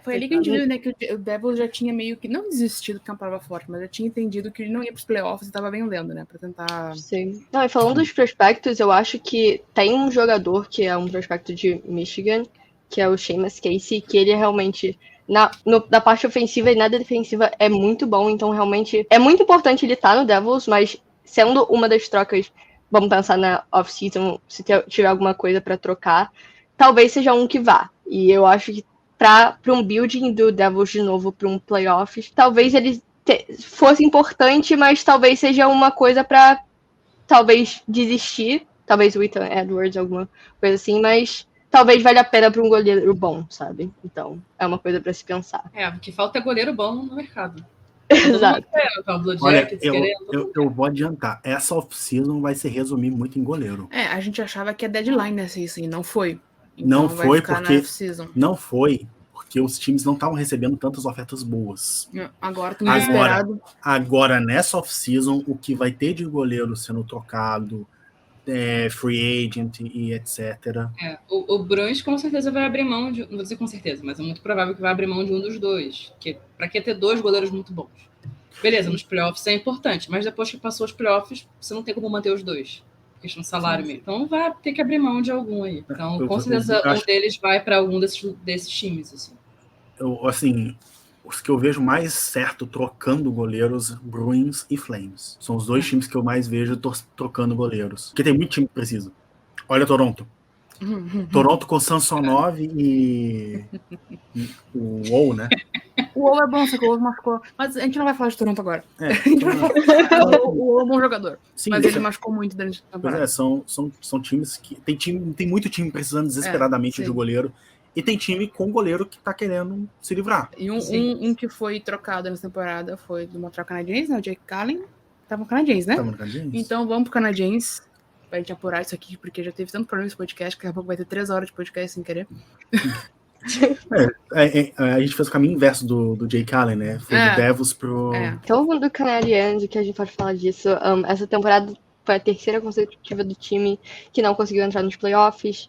Foi ali que a gente viu, né, que o Devils já tinha meio que, não desistido que é uma palavra forte, mas já tinha entendido que ele não ia pros playoffs e tava vendendo, né, pra tentar... Sim. Não, e falando dos prospectos, eu acho que tem um jogador que é um prospecto de Michigan, que é o Seamus Casey, que ele realmente, na parte ofensiva e na defensiva, é muito bom, então realmente é muito importante ele estar no Devils, mas sendo uma das trocas vamos pensar na off-season, se tiver alguma coisa para trocar, talvez seja um que vá. E eu acho que para um building do Devils de novo para um playoff, talvez ele fosse importante, mas talvez seja uma coisa para talvez desistir, talvez o Ethan Edwards, alguma coisa assim, mas talvez valha a pena para um goleiro bom, sabe? Então, é uma coisa para se pensar. O que falta é goleiro bom no mercado. Exato. Olha, eu vou adiantar. Essa off-season vai se resumir muito em goleiro. A gente achava que a deadline ia ser isso e não foi. Então não foi porque os times não estavam recebendo tantas ofertas boas. Agora tem desesperado. Agora, nessa off-season, o que vai ter de goleiro sendo trocado, free agent e etc. O Bruins com certeza vai abrir mão de, não vou dizer com certeza, mas é muito provável que vai abrir mão de um dos dois. Para que ter 2 goleiros muito bons? Beleza, nos playoffs é importante, mas depois que passou os playoffs, você não tem como manter os 2. Questão de salário mesmo. Então vai ter que abrir mão de algum aí. Então, com certeza, um deles vai para algum desses times. Assim. Os que eu vejo mais certo trocando goleiros, Bruins e Flames. São os 2 times que eu mais vejo trocando goleiros. Porque tem muito time que precisa. Olha Toronto. Toronto com Samsonov e o WoW, né? O WoW é bom, só que o WoW machucou. Mas a gente não vai falar de Toronto agora. A gente vai falar. O WoW é um bom jogador. Sim, mas ele machucou muito durante a temporada. São times que... Tem muito time precisando desesperadamente de goleiro. E tem time com goleiro que tá querendo se livrar. E um que foi trocado nessa temporada foi do Montreal Canadiens, né? O Jake Allen. Tava no Canadiens, né? Tava no Canadiens. Então vamos pro Canadiens pra gente apurar isso aqui, porque já teve tanto problema esse podcast que daqui a pouco vai ter 3 horas de podcast sem querer. A gente fez o caminho inverso do Jake Allen, né? Foi do Devils pro... Então, do Canadiens, que a gente pode falar disso, essa temporada foi a 3ª consecutiva do time que não conseguiu entrar nos playoffs.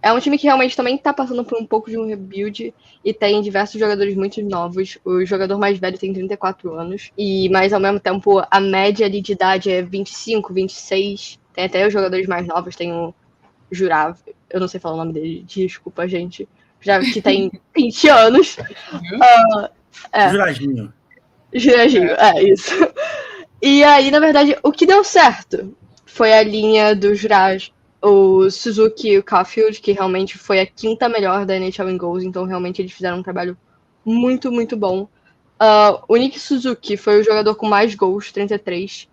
É um time que realmente também está passando por um pouco de um rebuild e tem diversos jogadores muito novos. O jogador mais velho tem 34 anos, mas ao mesmo tempo a média ali de idade é 25, 26. Tem até os jogadores mais novos, tem o Jurav, eu não sei falar o nome dele, desculpa, gente. Jurav que tem 20 anos. Juraginho, isso. E aí, na verdade, o que deu certo foi a linha do Jurav. O Suzuki e o Caulfield, que realmente foi a 5ª melhor da NHL em gols, então realmente eles fizeram um trabalho muito, muito bom. O Nick Suzuki foi o jogador com mais gols, 33,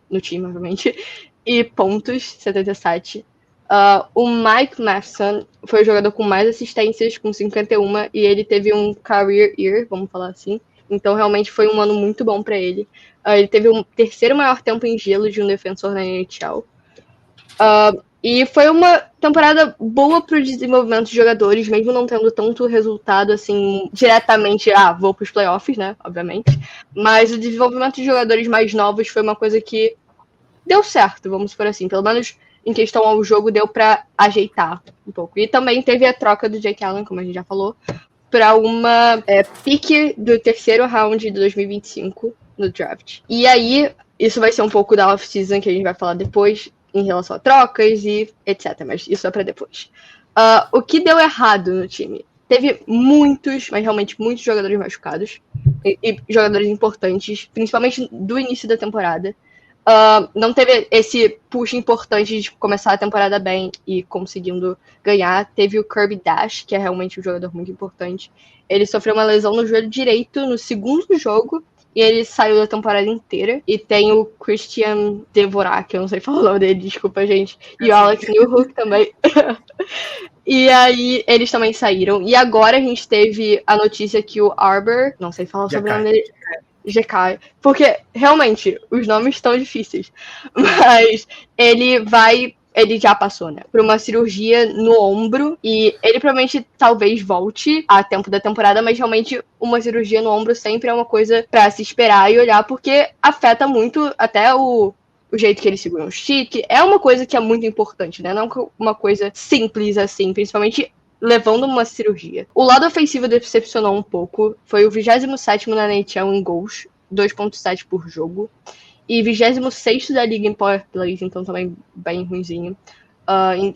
no time, obviamente, e pontos, 77. O Mike Matheson foi o jogador com mais assistências, com 51, e ele teve um career year, vamos falar assim. Então realmente foi um ano muito bom para ele. Ele teve o 3º maior tempo em gelo de um defensor na NHL. E foi uma temporada boa para o desenvolvimento de jogadores, mesmo não tendo tanto resultado assim diretamente, vou para os playoffs, né, obviamente. Mas o desenvolvimento de jogadores mais novos foi uma coisa que deu certo, vamos por assim. Pelo menos em questão ao jogo deu para ajeitar um pouco. E também teve a troca do Jake Allen, como a gente já falou, para uma pick do 3º round de 2025 no draft. E aí, isso vai ser um pouco da off-season que a gente vai falar depois, em relação a trocas e etc. Mas isso é para depois. O que deu errado no time? Teve muitos, mas realmente muitos jogadores machucados. E jogadores importantes, principalmente do início da temporada. Não teve esse push importante de começar a temporada bem e conseguindo ganhar. Teve o Kirby Dash, que é realmente um jogador muito importante. Ele sofreu uma lesão no joelho direito no 2º jogo. E ele saiu da temporada inteira. E tem o Christian Dvorak, que eu não sei falar o nome dele, desculpa, gente. E o Alex Newhook também. E aí, eles também saíram. E agora a gente teve a notícia que o Arbor, não sei falar sobre o nome dele, GK, porque realmente os nomes estão difíceis. Mas ele já passou, né, por uma cirurgia no ombro, e ele provavelmente talvez volte a tempo da temporada, mas realmente uma cirurgia no ombro sempre é uma coisa pra se esperar e olhar, porque afeta muito até o jeito que ele segura um stick. É uma coisa que é muito importante, né, não uma coisa simples assim, principalmente levando uma cirurgia. O lado ofensivo decepcionou um pouco, foi o 27º na NHL em gols, 2.7 por jogo. E 26º da liga em power plays, então também bem ruinzinho.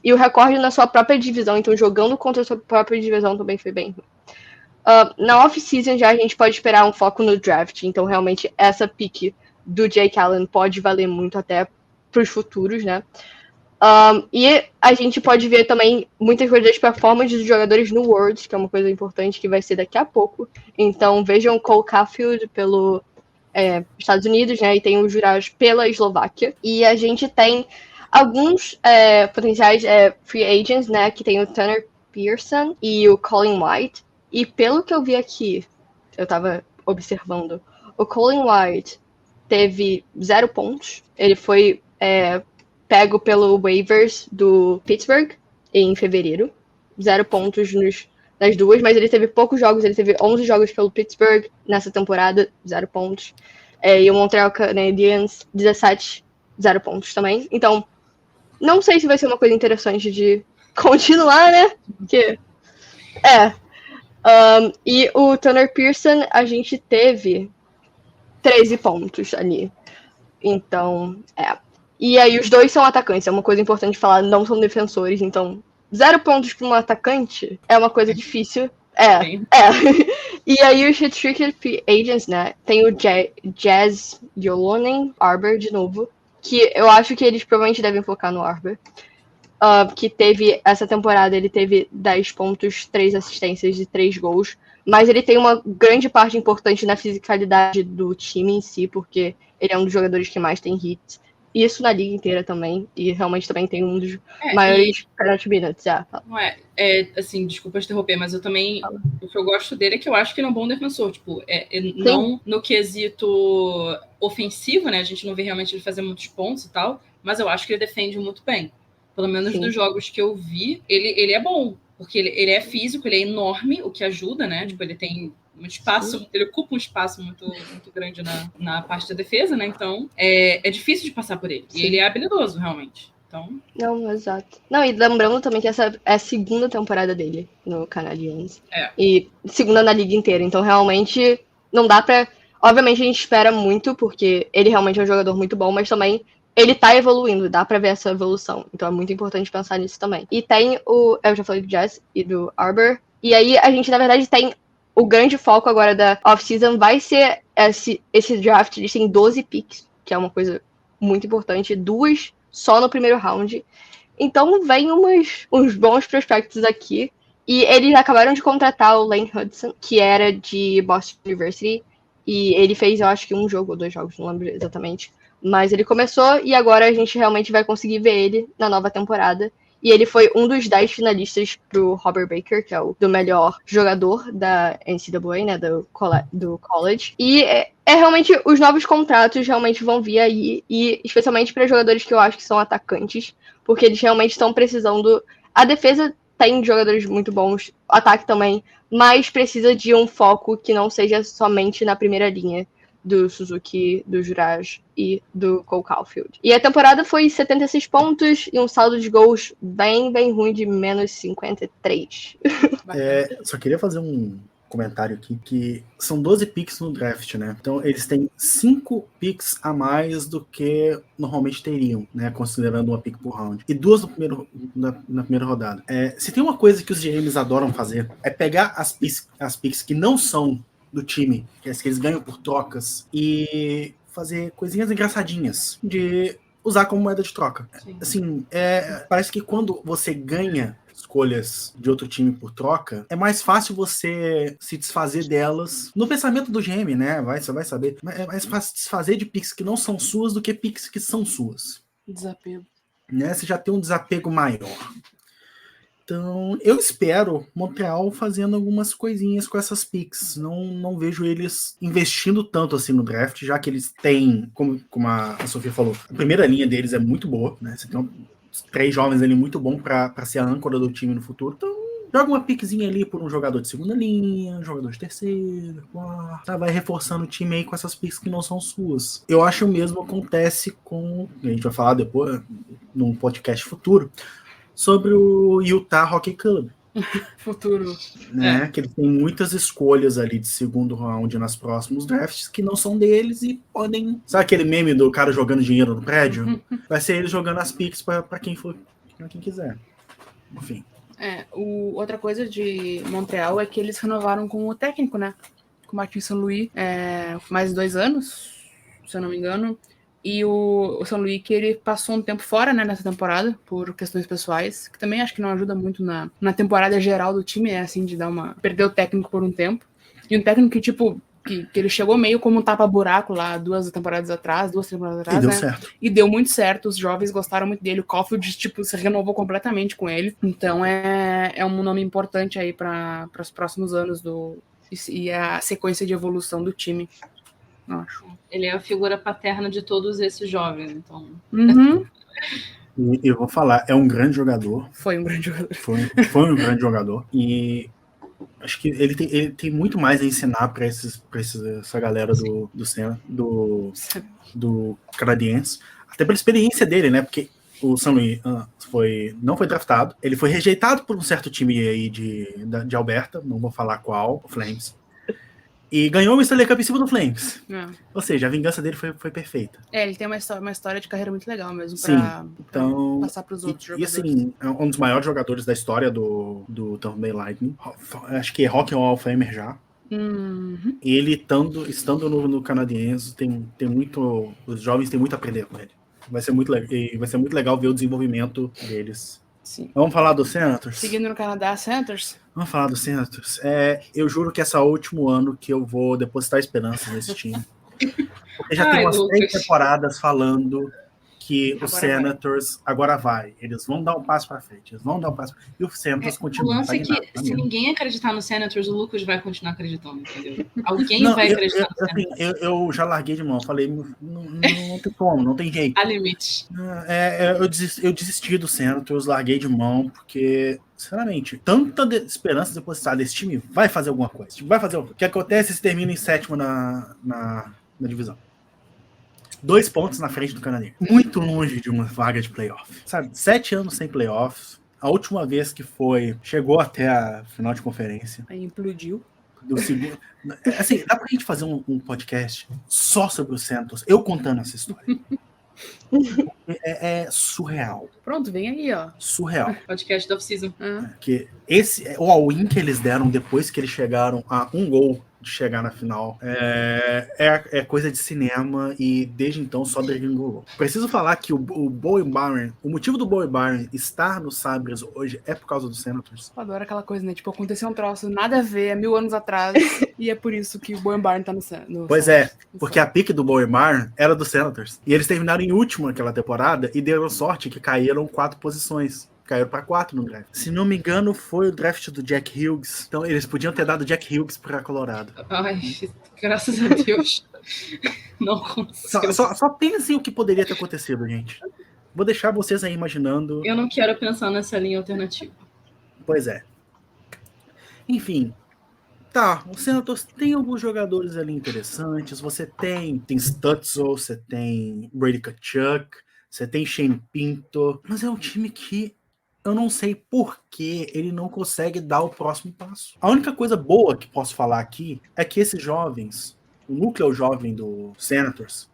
E o recorde na sua própria divisão, então jogando contra a sua própria divisão também foi bem ruim. Na off-season já a gente pode esperar um foco no draft, então realmente essa pick do Jake Allen pode valer muito até para os futuros, né? E a gente pode ver também muitas coisas das performances dos jogadores no Worlds, que é uma coisa importante que vai ser daqui a pouco. Então vejam Cole Caulfield pelo Estados Unidos, né? E tem os jurados pela Eslováquia. E a gente tem alguns potenciais free agents, né? Que tem o Tanner Pearson e o Colin White. E pelo que eu vi aqui, eu tava observando, o Colin White teve 0 pontos. Ele foi pego pelo waivers do Pittsburgh em fevereiro. 0 pontos nas duas, mas ele teve poucos jogos. Ele teve 11 jogos pelo Pittsburgh nessa temporada, 0 pontos. E o Montreal Canadiens, 17, 0 pontos também. Então, não sei se vai ser uma coisa interessante de continuar, né? Porque, e o Tanner Pearson, a gente teve 13 pontos ali. Então, E aí os dois são atacantes, é uma coisa importante falar, não são defensores, então 0 pontos para um atacante é uma coisa difícil. E aí os restricted free agents, né? Tem o Jazz Yolonen Arbor de novo, que eu acho que eles provavelmente devem focar no Arbor. Que teve, essa temporada, ele teve 10 pontos, 3 assistências e 3 gols. Mas ele tem uma grande parte importante na fisicalidade do time em si, porque ele é um dos jogadores que mais tem hits. Isso na liga inteira também. E realmente também tem um dos maiores penalty minutes. Não assim, desculpa interromper, mas eu também... O que eu gosto dele é que eu acho que ele é um bom defensor. Tipo, não no quesito ofensivo, né? A gente não vê realmente ele fazer muitos pontos e tal. Mas eu acho que ele defende muito bem. Pelo menos dos jogos que eu vi, ele é bom. Porque ele é físico, ele é enorme, o que ajuda, né? Tipo, ele tem um espaço, ele ocupa um espaço muito, muito grande na parte da defesa, né? Então, é difícil de passar por ele. Sim. E ele é habilidoso, realmente. Então... Não, exato. Não, e lembrando também que essa é a segunda temporada dele no Canadiens. E segunda na liga inteira. Então, realmente, não dá pra... Obviamente, a gente espera muito, porque ele realmente é um jogador muito bom, mas também ele tá evoluindo, dá pra ver essa evolução. Então é muito importante pensar nisso também. E tem eu já falei do Jazz e do Arbor. E aí a gente, na verdade, tem o grande foco agora da off-season vai ser esse draft. Eles têm 12 picks, que é uma coisa muito importante. 2 só no primeiro round. Então vem uns bons prospectos aqui. E eles acabaram de contratar o Lane Hudson, que era de Boston University. E ele fez, eu acho que 1 jogo ou 2 jogos, não lembro exatamente. Mas ele começou e agora a gente realmente vai conseguir ver ele na nova temporada. E ele foi um dos 10 finalistas pro Robert Baker, que é o do melhor jogador da NCAA, né, do college. E realmente, os novos contratos realmente vão vir aí, e especialmente para jogadores que eu acho que são atacantes, porque eles realmente estão precisando... A defesa tem jogadores muito bons, o ataque também, mas precisa de um foco que não seja somente na primeira linha do Suzuki, do Juraj e do Cole Caulfield. E a temporada foi 76 pontos e um saldo de gols bem, bem ruim de menos 53. Só queria fazer um comentário aqui, que são 12 picks no draft, né? Então eles têm 5 picks a mais do que normalmente teriam, né? Considerando uma pick por round. E 2 na primeira rodada. Se tem uma coisa que os GMs adoram fazer, é pegar as picks que não são do time, que eles ganham por trocas, e fazer coisinhas engraçadinhas de usar como moeda de troca. Sim. Assim, parece que quando você ganha escolhas de outro time por troca, é mais fácil você se desfazer delas no pensamento do GM, né? Você vai saber. É mais fácil desfazer de picks que não são suas do que picks que são suas. Desapego. Né? Você já tem um desapego maior. Então, eu espero Montreal fazendo algumas coisinhas com essas picks. Não vejo eles investindo tanto assim no draft, já que eles têm, como a Sofia falou, a primeira linha deles é muito boa, né? Você tem 3 jovens ali muito bom para ser a âncora do time no futuro. Então, joga uma piquezinha ali por um jogador de segunda linha, um jogador de terceira, quarta, vai reforçando o time aí com essas picks que não são suas. Eu acho o mesmo acontece com, a gente vai falar depois num podcast futuro, sobre o Utah Hockey Club. Futuro. Né? Que eles têm muitas escolhas ali de segundo round nos próximos drafts que não são deles e podem... Sabe aquele meme do cara jogando dinheiro no prédio? Vai ser ele jogando as picks para quem for, pra quem quiser. Enfim. Outra coisa de Montreal é que eles renovaram com o técnico, né? Com o Martin St. Louis, mais 2 anos, se eu não me engano. E o São Luís, que ele passou um tempo fora, né, nessa temporada, por questões pessoais, que também acho que não ajuda muito na temporada geral do time, assim, de perder o técnico por um tempo. E um técnico que, tipo, que ele chegou meio como um tapa-buraco lá 2 temporadas atrás, E deu né? certo. E deu muito certo, os jovens gostaram muito dele, o Caulfield, tipo, se renovou completamente com ele. Então é um nome importante aí para os próximos anos e a sequência de evolução do time, eu acho. Ele é a figura paterna de todos esses jovens, então... Uhum. E eu vou falar, é um grande jogador. Foi um grande jogador. Foi um grande jogador. E acho que ele tem muito mais a ensinar para essa galera do canadiense. Até pela experiência dele, né? Porque o São Luís não foi draftado. Ele foi rejeitado por um certo time aí de Alberta, não vou falar qual, o Flames. E ganhou o Stanley Cup em cima do Flames. Ou seja, a vingança dele foi perfeita. Ele tem uma história de carreira muito legal mesmo pra passar pros outros jogadores. E assim, é um dos maiores jogadores da história do Tampa Bay Lightning. Acho que é Rock and Hall of Famer já. Uhum. E ele estando no Canadiense, os jovens têm muito a aprender com ele. Vai ser muito legal ver o desenvolvimento deles. Sim. Vamos falar do Senators? Seguindo no Canadá, Senators? Vamos falar do Senators. Eu juro que esse é o último ano que eu vou depositar esperanças nesse time. Porque já tem umas 3 temporadas falando que o Senators agora vai. Eles vão dar um passo para frente. E o Senators continua. O lance é que se ninguém acreditar no Senators, o Lucas vai continuar acreditando, entendeu? Alguém vai acreditar no Senators. Eu já larguei de mão. Falei, não tem como, não tem jeito. Há limite. Eu desisti do Senators, larguei de mão, porque, sinceramente, tanta esperança depositada desse time vai fazer alguma coisa. O que acontece se termina em 7º na divisão. 2 pontos na frente do Canadá. Muito longe de uma vaga de playoff. Sabe, 7 anos sem playoffs. A última vez que chegou até a final de conferência. Aí implodiu. Assim, dá pra gente fazer um podcast só sobre o Santos, eu contando essa história. É surreal. Pronto, vem aí, ó. Surreal. Podcast do off-season. Que o all-in que eles deram depois que eles chegaram a 1 gol de chegar na final é coisa de cinema, e desde então só degringolou. Preciso falar que o Bowie Byron, o motivo do Bowie Byron estar no Sabres hoje é por causa do Senators. Eu adoro aquela coisa, né? Tipo, aconteceu um troço, nada a ver, 1000 anos atrás, e é por isso que o Bowie Byron tá no Pois é, porque a pick do Bowie Byron era do Senators. E eles terminaram em último naquela temporada e deram sorte que caíram 4 posições. Caíram para 4 no draft. Se não me engano, foi o draft do Jack Hughes. Então, eles podiam ter dado Jack Hughes para Colorado. Ai, graças a Deus. Não consigo. Só pensem o que poderia ter acontecido, gente. Vou deixar vocês aí imaginando. Eu não quero pensar nessa linha alternativa. Pois é. Enfim. Tá, o Senators tem alguns jogadores ali interessantes. Você tem Stutzel, você tem Brady Tkachuk, você tem Shane Pinto. Mas é um time que eu não sei por que ele não consegue dar o próximo passo. A única coisa boa que posso falar aqui é que esses jovens, o núcleo jovem do Senators,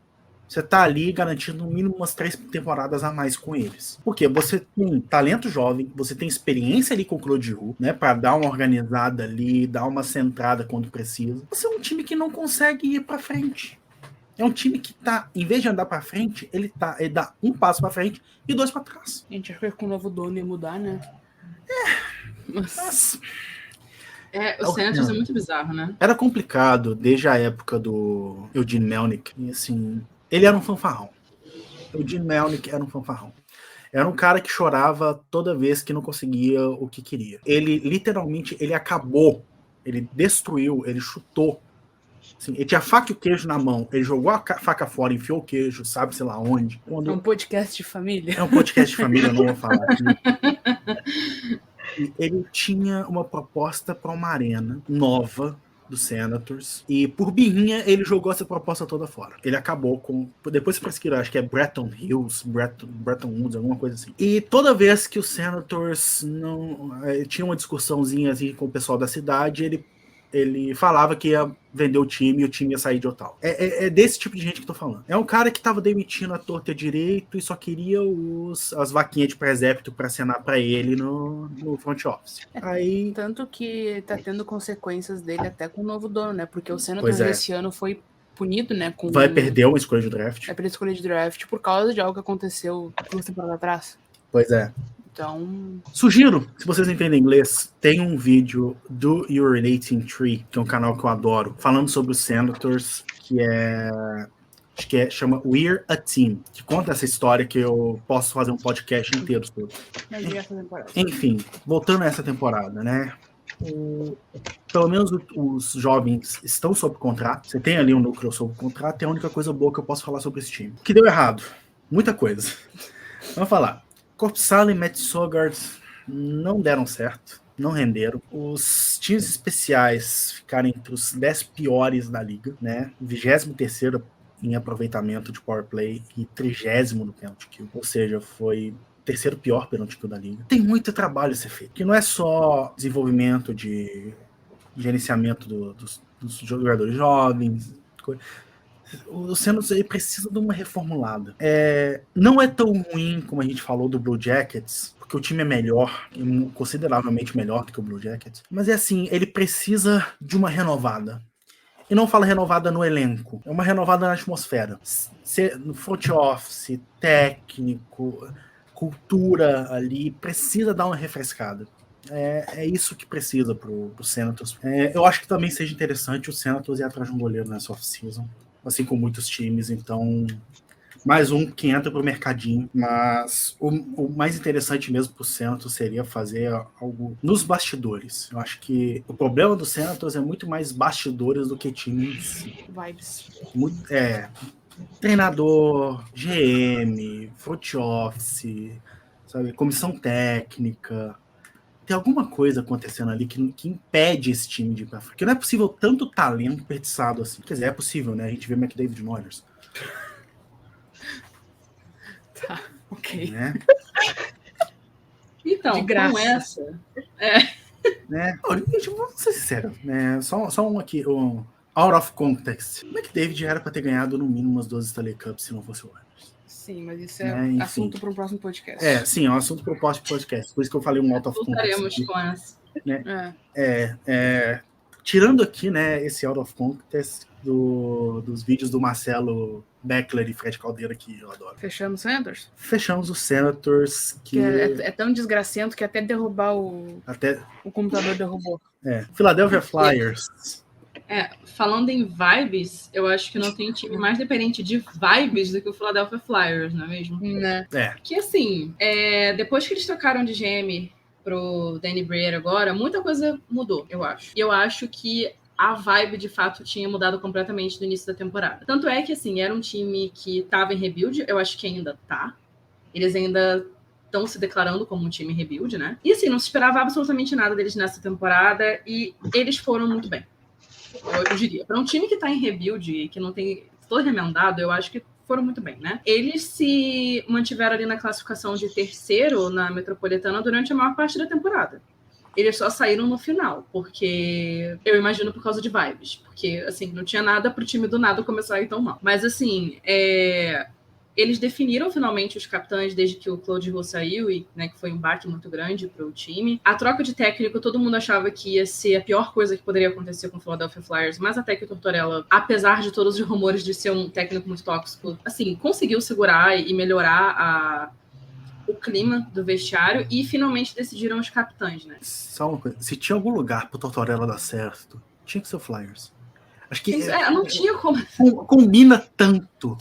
você tá ali garantindo no mínimo umas 3 temporadas a mais com eles. Porque você tem talento jovem, você tem experiência ali com o Claude Giroux, né, para dar uma organizada ali, dar uma centrada quando precisa. Você é um time que não consegue ir para frente. É um time que tá, em vez de andar pra frente, ele dá 1 passo pra frente e 2 pra trás. A gente achou que com o novo dono ia mudar, né? Mas... o Senators é muito bizarro, né? Era complicado desde a época do Eugene Melnyk. E assim, ele era um fanfarrão. Eugene Melnyk era um fanfarrão. Era um cara que chorava toda vez que não conseguia o que queria. Ele, literalmente, ele acabou. Ele destruiu, ele chutou. Assim, ele tinha a faca e o queijo na mão. Ele jogou a faca fora, enfiou o queijo, sabe, sei lá onde. É um podcast de família. É um podcast de família, eu não vou falar aqui. E ele tinha uma proposta para uma arena nova do Senators. E por birrinha, ele jogou essa proposta toda fora. Ele acabou com... Depois você pesquisa, acho que é Bretton Hills, Bretton Woods, alguma coisa assim. E toda vez que o Senators tinha uma discussãozinha assim, com o pessoal da cidade, ele falava que ia vender o time e o time ia sair de Ottawa. É desse tipo de gente que eu tô falando. É um cara que tava demitindo a torta direito e só queria as vaquinhas de presépio pra assinar pra ele no front office. Aí... Tanto que tá tendo consequências dele até com o novo dono, né? Porque o Senators esse ano foi punido, né? Vai perder uma escolha de draft. Vai perder a escolha de draft por causa de algo que aconteceu 2 temporadas atrás. Pois é. Então... Sugiro, se vocês não entendem inglês, tem um vídeo do Urinating Tree, que é um canal que eu adoro, falando sobre os Senators, chama We're a Team, que conta essa história que eu posso fazer um podcast inteiro sobre. Enfim, voltando a essa temporada, né? Pelo menos os jovens estão sob contrato. Você tem ali um núcleo sob contrato, é a única coisa boa que eu posso falar sobre esse time. O que deu errado? Muita coisa. Vamos falar. Korpisalo e Matt Sogard não deram certo, não renderam. Os times especiais ficaram entre os 10 piores da liga, né? 23º em aproveitamento de power play e 30º no penalty kill. Ou seja, foi o 3º pior penalty kill da liga. Tem muito trabalho a ser feito, que não é só desenvolvimento de gerenciamento dos jogadores jovens, o Senators aí precisa de uma reformulada. Não é tão ruim como a gente falou do Blue Jackets, porque o time é melhor, consideravelmente melhor do que o Blue Jackets, mas é assim, ele precisa de uma renovada. E não fala renovada no elenco, é uma renovada na atmosfera. No front office, técnico, cultura ali, precisa dar uma refrescada. É isso que precisa pro Senators. Eu acho que também seja interessante o Senators ir atrás de um goleiro nessa off-season, assim como muitos times, então mais um que entra pro mercadinho, mas o mais interessante mesmo pro Senators seria fazer algo nos bastidores. Eu acho que o problema do Senators é muito mais bastidores do que times. Vibes. Treinador, GM, front office, sabe, comissão técnica. Tem alguma coisa acontecendo ali que impede esse time de ir pra frente. Porque não é possível tanto talento desperdiçado assim. Quer dizer, é possível, né? A gente vê McDavid no Oilers. Tá, ok. Né? Então, De graça. com essa... Né? Vamos ser sinceros. Né? Só um aqui, out of context. O McDavid era pra ter ganhado no mínimo umas 12 Stanley Cups se não fosse o Oilers. Sim, mas isso é assunto para um próximo podcast. Sim, é um assunto para o próximo podcast. Por isso que eu falei um out of context. Voltaremos com essa. Né? Tirando aqui, né, esse out of context dos vídeos do Marcelo Beckler e Fred Caldeira, que eu adoro. Fechamos o Senators? Fechamos os Senators. Que é tão desgracento que até derrubar o computador derrubou. Philadelphia Flyers. Falando em vibes, eu acho que não tem time mais dependente de vibes do que o Philadelphia Flyers, não é mesmo? Né? Que assim, depois que eles trocaram de GM pro Danny Briere agora, muita coisa mudou, eu acho. E eu acho que a vibe, de fato, tinha mudado completamente no início da temporada. Tanto é que, assim, era um time que tava em rebuild, eu acho que ainda tá. Eles ainda estão se declarando como um time rebuild, né? E, assim, não se esperava absolutamente nada deles nessa temporada e eles foram muito bem. Eu diria. Para um time que tá em rebuild e que não tem todo remendado, eu acho que foram muito bem, né? Eles se mantiveram ali na classificação de 3º na Metropolitana durante a maior parte da temporada. Eles só saíram no final, porque eu imagino por causa de vibes. Porque, assim, não tinha nada pro time do nada começar a ir tão mal. Mas, assim, eles definiram finalmente os capitães desde que o Claude Giroux saiu, e, né, que foi um baque muito grande pro time. A troca de técnico, todo mundo achava que ia ser a pior coisa que poderia acontecer com o Philadelphia Flyers, mas até que o Tortorella, apesar de todos os rumores de ser um técnico muito tóxico, assim, conseguiu segurar e melhorar o clima do vestiário e finalmente decidiram os capitães, né? Só uma coisa, se tinha algum lugar pro Tortorella dar certo, tinha que ser o Flyers. Acho que não tinha como. Combina tanto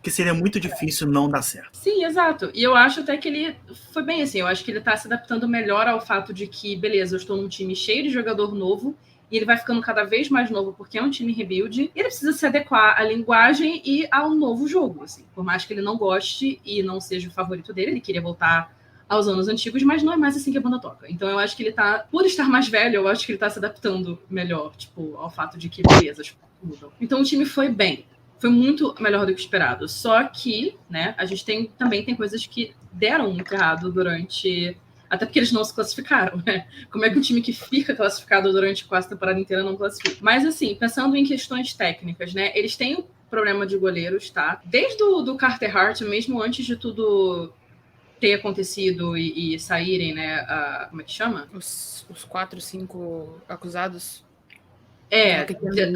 que seria muito difícil não dar certo. Sim, exato. E eu acho até que ele foi bem assim, eu acho que ele tá se adaptando melhor ao fato de que, beleza, eu estou num time cheio de jogador novo, e ele vai ficando cada vez mais novo porque é um time rebuild, e ele precisa se adequar à linguagem e ao novo jogo, assim. Por mais que ele não goste e não seja o favorito dele, ele queria voltar aos anos antigos, mas não é mais assim que a banda toca. Então eu acho que ele tá, por estar mais velho, eu acho que ele tá se adaptando melhor, tipo, ao fato de que, beleza, as coisas mudam. Então o time foi bem. Foi muito melhor do que o esperado. Só que, né, a gente também tem coisas que deram muito errado durante... Até porque eles não se classificaram, né? Como é que um time que fica classificado durante quase a temporada inteira não classifica? Mas, assim, pensando em questões técnicas, né? Eles têm um problema de goleiros, tá? Desde do Carter Hart, mesmo antes de tudo ter acontecido e saírem, né? Como é que chama? Os 4, 5 acusados.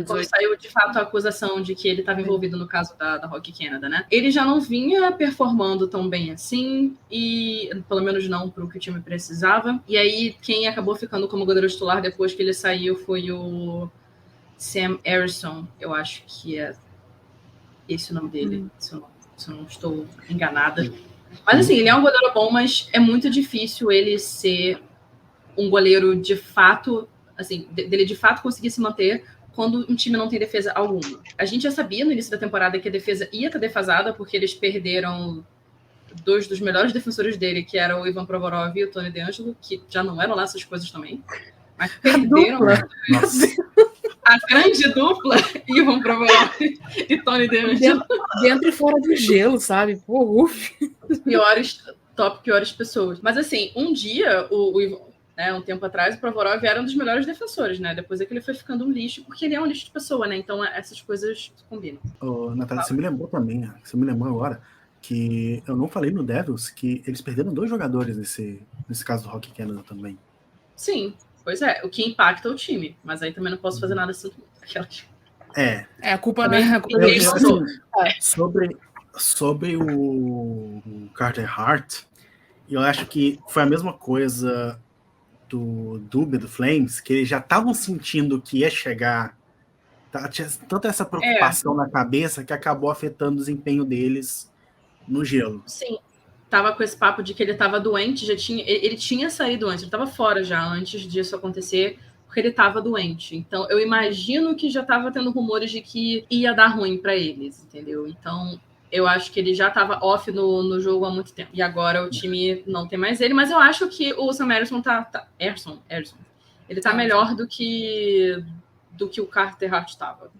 Quando saiu de fato a acusação de que ele estava envolvido no caso da Rock Canada, né? Ele já não vinha performando tão bem assim, e pelo menos não para o que o time precisava. E aí, quem acabou ficando como goleiro titular depois que ele saiu foi o Sam Ersson, eu acho que é esse o nome dele, se eu não estou enganada. Mas assim, ele é um goleiro bom, mas é muito difícil ele ser um goleiro de fato, assim, dele de fato conseguir se manter quando um time não tem defesa alguma. A gente já sabia no início da temporada que a defesa ia estar defasada, porque eles perderam 2 dos melhores defensores dele, que eram o Ivan Provorov e o Tony DeAngelo, que já não eram lá essas coisas também, mas perderam a grande dupla, Ivan Provorov e Tony DeAngelo. Dentro e fora do gelo, sabe? Pô, piores pessoas. Mas assim, um dia, o Ivan, né, um tempo atrás, o Provorov era um dos melhores defensores, né? Depois é que ele foi ficando um lixo, porque ele é um lixo de pessoa, né? Então essas coisas combinam. Natália, você me lembrou também, você me lembrou agora, que eu não falei no Devils que eles perderam 2 jogadores nesse caso do Rock Canada também. Sim, pois é, o que impacta o time, mas aí também não posso fazer nada assim. A culpa não é deles. Sobre o Carter Hart, eu acho que foi a mesma coisa do Flames, que eles já estavam sentindo que ia chegar, tinha tanta essa preocupação na cabeça que acabou afetando o desempenho deles no gelo. Sim, tava com esse papo de que ele estava doente, ele tinha saído antes, ele estava fora já antes disso acontecer, porque ele estava doente. Então eu imagino que já estava tendo rumores de que ia dar ruim para eles, entendeu? Então eu acho que ele já estava off no jogo há muito tempo. E agora o time não tem mais ele, mas eu acho que o Sam Ersson ele tá melhor do que o Carter Hart estava.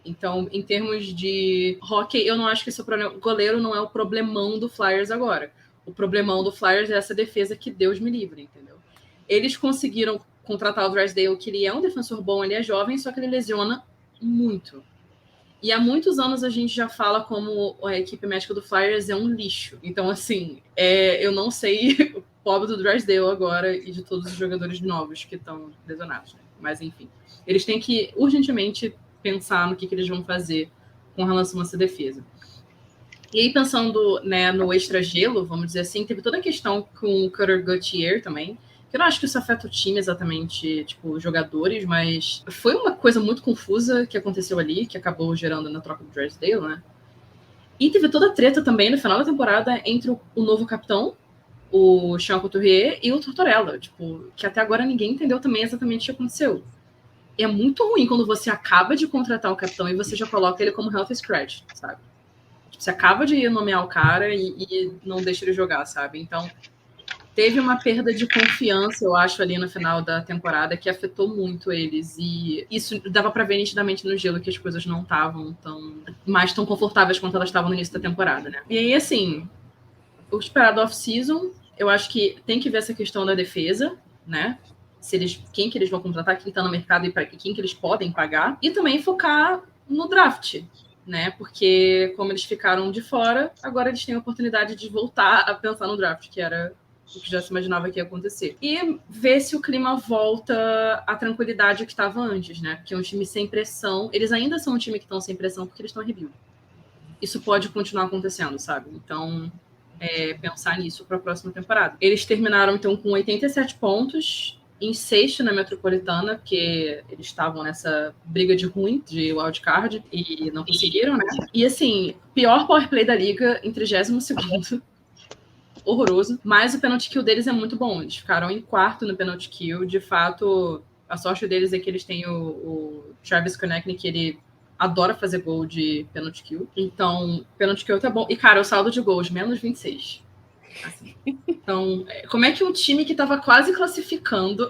Então, em termos de hockey, eu não acho que esse é o problema. O goleiro não é o problemão do Flyers agora. O problemão do Flyers é essa defesa que Deus me livre, entendeu? Eles conseguiram contratar o Drysdale, que ele é um defensor bom, ele é jovem, só que ele lesiona muito. E há muitos anos a gente já fala como a equipe médica do Flyers é um lixo. Então, assim, eu não sei o pobre do Drysdale agora e de todos os jogadores novos que estão lesionados, né? Mas, enfim, eles têm que urgentemente pensar no que eles vão fazer com relação a essa defesa. E aí, pensando, né, no extra-gelo, vamos dizer assim, teve toda a questão com o Cutter Gauthier também, que eu não acho que isso afeta o time exatamente, tipo, jogadores, mas foi uma coisa muito confusa que aconteceu ali, que acabou gerando na troca do Drysdale, né? E teve toda a treta também no final da temporada entre o novo capitão, o Sean Couturier, e o Tortorella, tipo, que até agora ninguém entendeu também exatamente o que aconteceu. É muito ruim quando você acaba de contratar o capitão e você já coloca ele como health scratch, sabe? Você acaba de nomear o cara e não deixa ele jogar, sabe? Então, teve uma perda de confiança, eu acho, ali no final da temporada, que afetou muito eles. E isso dava pra ver nitidamente no gelo que as coisas não estavam mais tão confortáveis quanto elas estavam no início da temporada, né? E aí, assim, o esperado off-season, eu acho que tem que ver essa questão da defesa, né? Quem que eles vão contratar, quem está no mercado e para quem que eles podem pagar. E também focar no draft, né? Porque como eles ficaram de fora, agora eles têm a oportunidade de voltar a pensar no draft, que era o que já se imaginava que ia acontecer. E ver se o clima volta à tranquilidade que estava antes, né? Porque é um time sem pressão. Eles ainda são um time que estão sem pressão porque eles estão em rebuild. Isso pode continuar acontecendo, sabe? Então, pensar nisso para a próxima temporada. Eles terminaram, então, com 87 pontos, em sexto na Metropolitana, porque eles estavam nessa briga de ruim, de wildcard, e não conseguiram, né? E, assim, pior powerplay da liga, em 32º. Horroroso. Mas o penalty kill deles é muito bom. Eles ficaram em quarto no penalty kill. De fato, a sorte deles é que eles têm o Travis Konechny, que ele adora fazer gol de penalty kill. Então, penalty kill tá bom. E, cara, o saldo de gols, menos 26. Assim. Então, como é que um time que tava quase classificando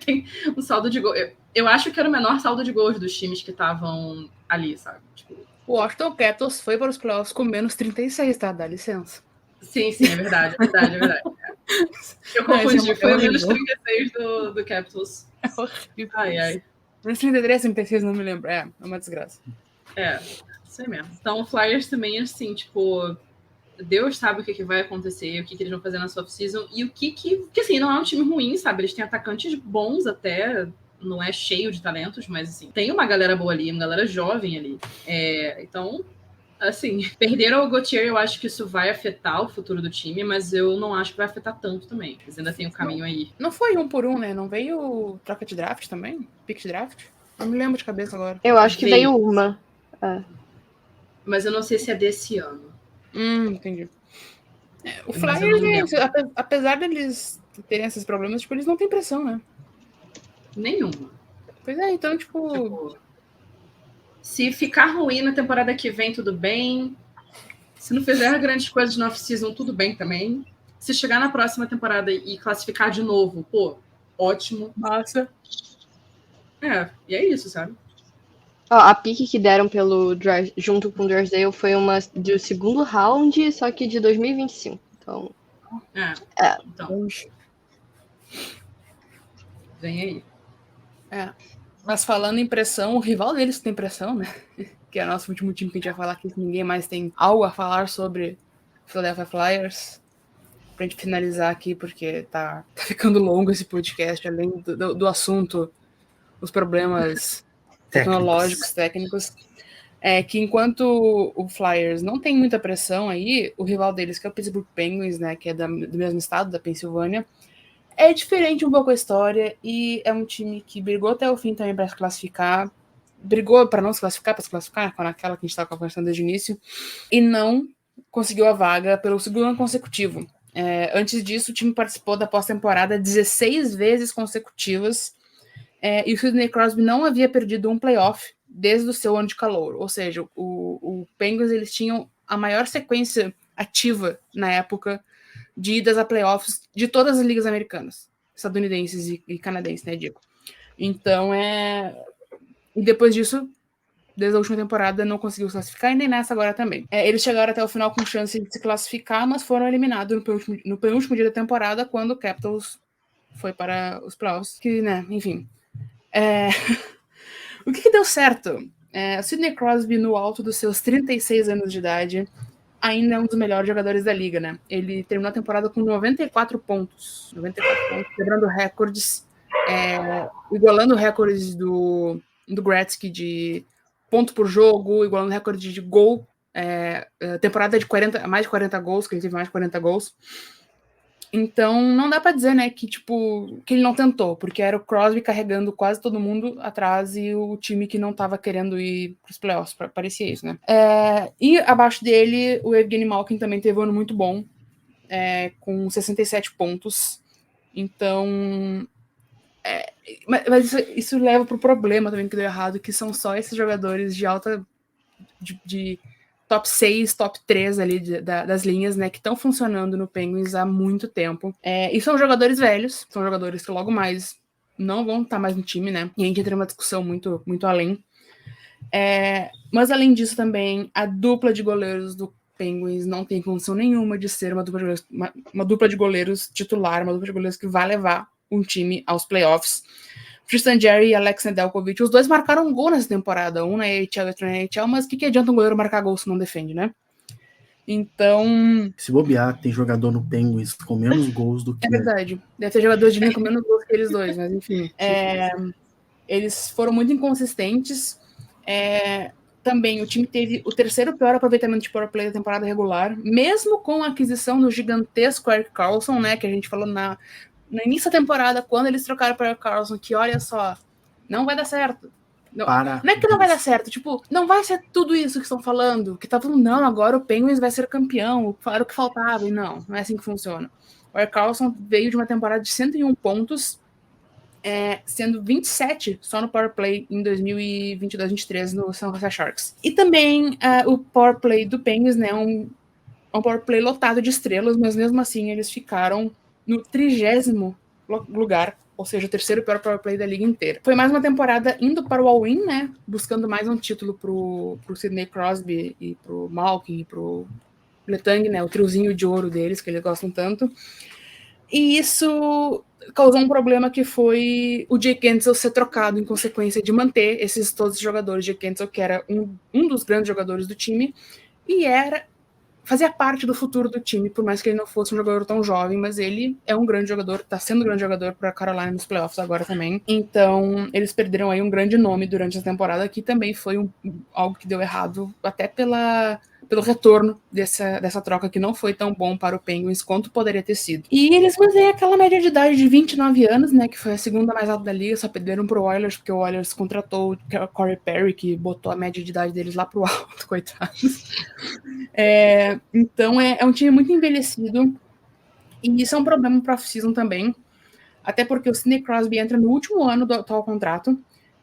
tem um saldo de gol? Eu acho que era o menor saldo de gols dos times que estavam ali, sabe? Tipo... O Washington Capitals foi para os playoffs com menos 36, tá? Dá licença. Sim, é verdade. Eu confundi, foi o menos 36 do Capitals. É horrível. Ai. Menos 33, 36, não me lembro. É uma desgraça. Isso aí mesmo. Então, o Flyers também, assim, tipo... Deus sabe o que vai acontecer, o que eles vão fazer na sua off-season e o que assim, não é um time ruim, sabe? Eles têm atacantes bons até, não é cheio de talentos, mas assim, tem uma galera boa ali, uma galera jovem ali. Então, assim, perderam o Gauthier, eu acho que isso vai afetar o futuro do time, mas eu não acho que vai afetar tanto também. Eles ainda tem o caminho aí. Não foi 1 por 1, né? Não veio troca de draft também? Pick de draft? Não me lembro de cabeça agora. Eu acho que veio uma. Mas eu não sei se é desse ano. Entendi. O Flyers, apesar deles terem esses problemas, tipo, eles não têm pressão, né? Nenhuma. Pois é, então, tipo... Se ficar ruim na temporada que vem, tudo bem. Se não fizer grandes coisas no off-season, tudo bem também. Se chegar na próxima temporada e classificar de novo, pô, ótimo. Massa. E é isso, sabe? A pique que deram junto com o Drysdale foi uma do segundo round, só que de 2025. Então. Então. Vem aí. Mas falando em pressão, o rival deles tem pressão, né? Que é o nosso último time que a gente vai falar aqui, que ninguém mais tem algo a falar sobre o Philadelphia Flyers. Pra gente finalizar aqui, porque tá ficando longo esse podcast, além do assunto, os problemas tecnológicos, técnicos. Que enquanto o Flyers não tem muita pressão aí, o rival deles, que é o Pittsburgh Penguins, né, que é do mesmo estado, da Pensilvânia, é diferente um pouco a história, e é um time que brigou até o fim também para se classificar, brigou para não se classificar, para se classificar, com aquela que a gente estava conversando desde o início, e não conseguiu a vaga pelo segundo ano consecutivo. Antes disso, o time participou da pós-temporada 16 vezes consecutivas, e o Sidney Crosby não havia perdido um playoff desde o seu ano de calor. Ou seja, o Penguins, eles tinham a maior sequência ativa na época de idas a playoffs de todas as ligas americanas, estadunidenses e canadenses, né, digo. Então, e depois disso, desde a última temporada, não conseguiu se classificar, e nem nessa agora também. Eles chegaram até o final com chance de se classificar, mas foram eliminados no penúltimo dia da temporada, quando o Capitals foi para os playoffs, que, né, enfim. O que deu certo? O Sidney Crosby, no alto dos seus 36 anos de idade, ainda é um dos melhores jogadores da liga, né? Ele terminou a temporada com 94 pontos, quebrando recordes, igualando recordes do Gretzky de ponto por jogo, igualando recorde de gol, temporada de mais de 40 gols, que ele teve mais de 40 gols. Então, não dá pra dizer, né, que ele não tentou, porque era o Crosby carregando quase todo mundo atrás e o time que não tava querendo ir pros playoffs, parecia isso, né. E abaixo dele, o Evgeny Malkin também teve um ano muito bom, com 67 pontos. Então, mas isso leva pro problema também que deu errado, que são só esses jogadores de alta, de top 6, top 3 ali das linhas, né, que estão funcionando no Penguins há muito tempo. E são jogadores velhos, são jogadores que logo mais não vão estar mais no time, né, e a gente entra numa discussão muito, muito além. Mas além disso também, a dupla de goleiros do Penguins não tem condição nenhuma de ser uma dupla de goleiros titular, uma dupla de goleiros que vai levar um time aos playoffs. Tristan Jarry e Alex Nedeljkovic, os dois marcaram um gol nessa temporada, um na AHL e outro na NHL, mas o que adianta um goleiro marcar gol se não defende, né? Então... Se bobear, tem jogador no Penguins com menos gols do que... É verdade, deve ter jogador de linha com menos gols que eles dois, mas enfim. Eles foram muito inconsistentes. Também o time teve o terceiro pior aproveitamento de power play da temporada regular, mesmo com a aquisição do gigantesco Erik Karlsson, né, que a gente falou no início da temporada, quando eles trocaram para o Karlsson, que olha só, não vai dar certo. Não é que não vai dar certo, não vai ser tudo isso que estão falando, que tá falando, não, agora o Penguins vai ser campeão, era o que faltava, e não é assim que funciona. O Erik Karlsson veio de uma temporada de 101 pontos, sendo 27 só no power play em 2022-23 no San Jose Sharks. E também o power play do Penguins, né, um power play lotado de estrelas, mas mesmo assim eles ficaram no 30º lugar, ou seja, o terceiro pior power play da liga inteira. Foi mais uma temporada indo para o all-in, né, buscando mais um título pro Sidney Crosby e pro Malkin e pro Letang, né, o triozinho de ouro deles, que eles gostam tanto. E isso causou um problema, que foi o Jake Guentzel ser trocado em consequência de manter todos os jogadores. Jake Guentzel, que era um dos grandes jogadores do time, e fazia parte do futuro do time, por mais que ele não fosse um jogador tão jovem, mas ele é um grande jogador, tá sendo um grande jogador para Carolina nos playoffs agora também. Então, eles perderam aí um grande nome durante a temporada, que também foi algo que deu errado, até pelo retorno dessa troca que não foi tão bom para o Penguins quanto poderia ter sido. E eles mantêm aquela média de idade de 29 anos, né, que foi a segunda mais alta da liga, só perderam pro Oilers, porque o Oilers contratou o Corey Perry, que botou a média de idade deles lá pro alto, coitados. Então é um time muito envelhecido, e isso é um problema para off-season também, até porque o Sidney Crosby entra no último ano do atual contrato,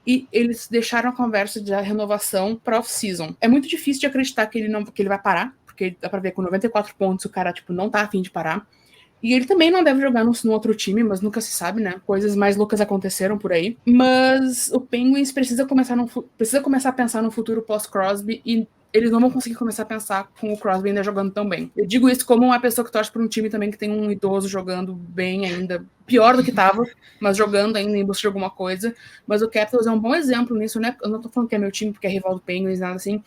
e eles deixaram a conversa de renovação para off-season. É muito difícil de acreditar que ele vai parar, porque dá para ver com 94 pontos o cara não tá afim de parar. E ele também não deve jogar no outro time, mas nunca se sabe, né? Coisas mais loucas aconteceram por aí. Mas o Penguins precisa começar a pensar no futuro pós-Crosby, e eles não vão conseguir começar a pensar com o Crosby ainda jogando tão bem. Eu digo isso como uma pessoa que torce por um time também que tem um idoso jogando bem ainda, pior do que tava, mas jogando ainda em busca de alguma coisa. Mas o Capitals é um bom exemplo nisso, né? Eu não tô falando que é meu time porque é rival do Penguins, nada assim,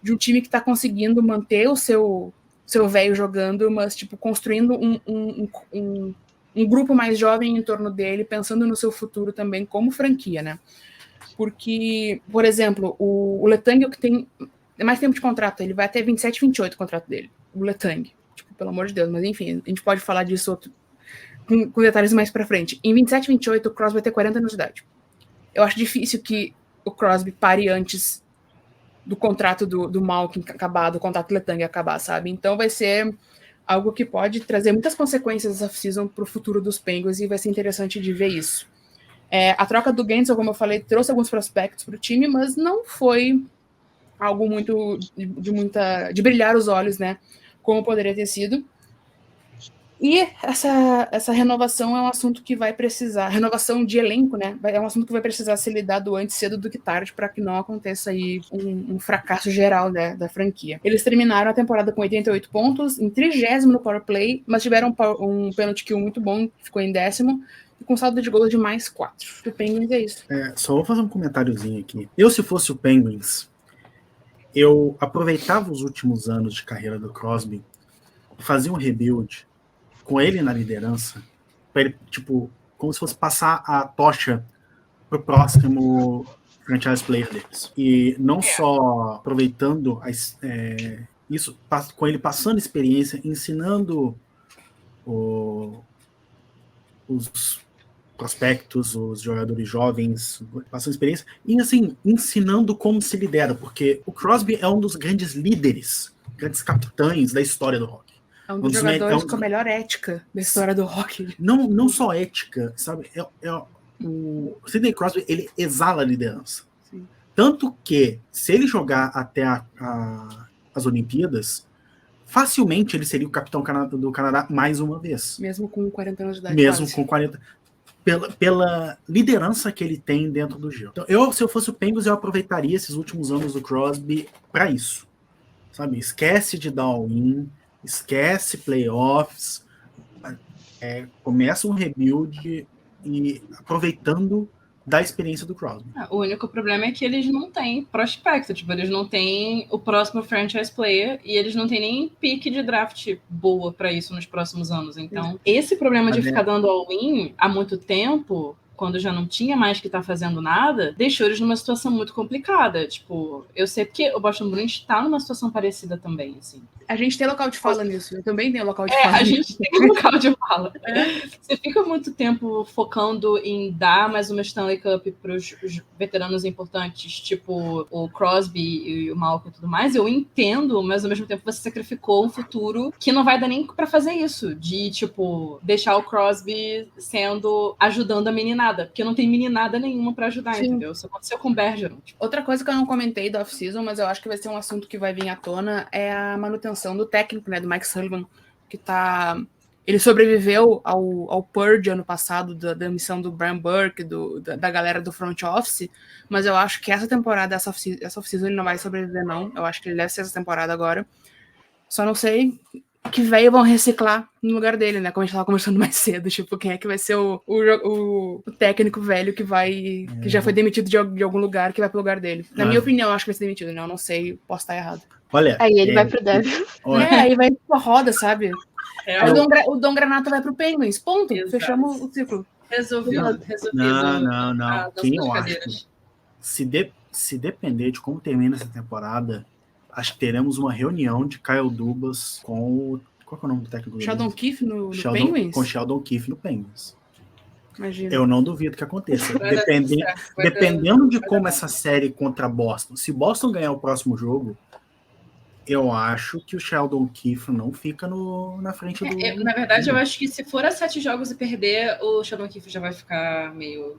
de um time que tá conseguindo manter o seu velho jogando, mas tipo construindo um grupo mais jovem em torno dele, pensando no seu futuro também como franquia, né? Porque, por exemplo, o Letang, que tem mais tempo de contrato, ele vai até 27, 28 o contrato dele, o Letang, tipo, pelo amor de Deus, mas enfim, a gente pode falar disso com detalhes mais pra frente. Em 27, 28, o Crosby vai ter 40 anos de idade. Eu acho difícil que o Crosby pare antes do contrato do Malkin acabar, do contrato do Letang acabar, sabe? Então vai ser algo que pode trazer muitas consequências dessa season pro futuro dos Penguins, e vai ser interessante de ver isso. A troca do Gensel, como eu falei, trouxe alguns prospectos pro time, mas não foi algo muito de brilhar os olhos, né? Como poderia ter sido. E essa renovação é um assunto que vai precisar, renovação de elenco, né? É um assunto que vai precisar ser lidado antes cedo do que tarde, para que não aconteça aí um fracasso geral, né, da franquia. Eles terminaram a temporada com 88 pontos, em 30º no power play, mas tiveram um penalty kill muito bom, ficou em 10º, e com saldo de gols de mais 4. O Penguins é isso. Só vou fazer um comentáriozinho aqui. Eu, se fosse o Penguins, eu aproveitava os últimos anos de carreira do Crosby e fazia um rebuild com ele na liderança, para ele, tipo, como se fosse passar a tocha pro próximo franchise player deles. E não só aproveitando isso, com ele passando experiência, ensinando os prospectos, os jogadores jovens, passando experiência, e assim, ensinando como se lidera, porque o Crosby é um dos grandes líderes, grandes capitães da história do hockey. É um dos jogadores com a melhor ética da história do hockey. Não só ética, sabe? O Sidney Crosby, ele exala a liderança. Sim. Tanto que, se ele jogar até as Olimpíadas, facilmente ele seria o capitão do Canadá mais uma vez. Mesmo com 40 anos de idade. Mesmo quase. com 40. Pela liderança que ele tem dentro do gelo. Então, se eu fosse o Penguins, eu aproveitaria esses últimos anos do Crosby para isso. Sabe? Esquece de dar all-in, esquece playoffs, começa um rebuild e aproveitando da experiência do Crosby. O único problema é que eles não têm prospecto, tipo, eles não têm o próximo franchise player e eles não têm nem pique de draft boa para isso nos próximos anos. Então, esse problema de ficar dando all-in há muito tempo, quando já não tinha mais que estar fazendo nada, deixou eles numa situação muito complicada. Tipo, eu sei porque o Boston Bruins está numa situação parecida também, assim. A gente tem local de fala nisso. Eu também tenho local de fala. A gente tem local de fala. Você fica muito tempo focando em dar mais uma Stanley Cup para os veteranos importantes, tipo o Crosby e o Malkin e tudo mais. Eu entendo, mas ao mesmo tempo você sacrificou um futuro que não vai dar nem para fazer isso. De, tipo, deixar o Crosby ajudando a meninada. Porque não tem meninada nenhuma para ajudar, Sim. Entendeu? Isso aconteceu com o Bergeron. Tipo. Outra coisa que eu não comentei da off-season, mas eu acho que vai ser um assunto que vai vir à tona, é a manutenção do técnico, né, do Mike Sullivan, que ele sobreviveu ao purge ano passado, da demissão do Brian Burke, da galera do front office, mas eu acho que essa temporada, essa off-season, ele não vai sobreviver, não. Eu acho que ele deve ser essa temporada agora. Só não sei que velho vão reciclar no lugar dele, né? Como a gente tava conversando mais cedo, tipo, quem é que vai ser o técnico velho que vai. Que já foi demitido de algum lugar que vai pro lugar dele. Na minha opinião, acho que vai ser demitido, né? Eu não sei, posso estar errado. Olha. Aí ele vai pro Devil. Aí vai pra roda, sabe? É, Aí o Dom Granato vai pro Penguins. Ponto. Exato. Fechamos o ciclo. Resolvido. Não. Quem eu acho? Se depender de como termina essa temporada, acho que teremos uma reunião de Kyle Dubas com o... Qual é o nome do técnico? Sheldon Keefe no Penguins? Com Sheldon Keefe no Penguins. Imagina. Eu não duvido que aconteça. Dependendo de como essa série contra Boston, se Boston ganhar o próximo jogo, eu acho que o Sheldon Keefe não fica na frente do... Na verdade, eu acho que se for a 7 jogos e perder, o Sheldon Keefe já vai ficar meio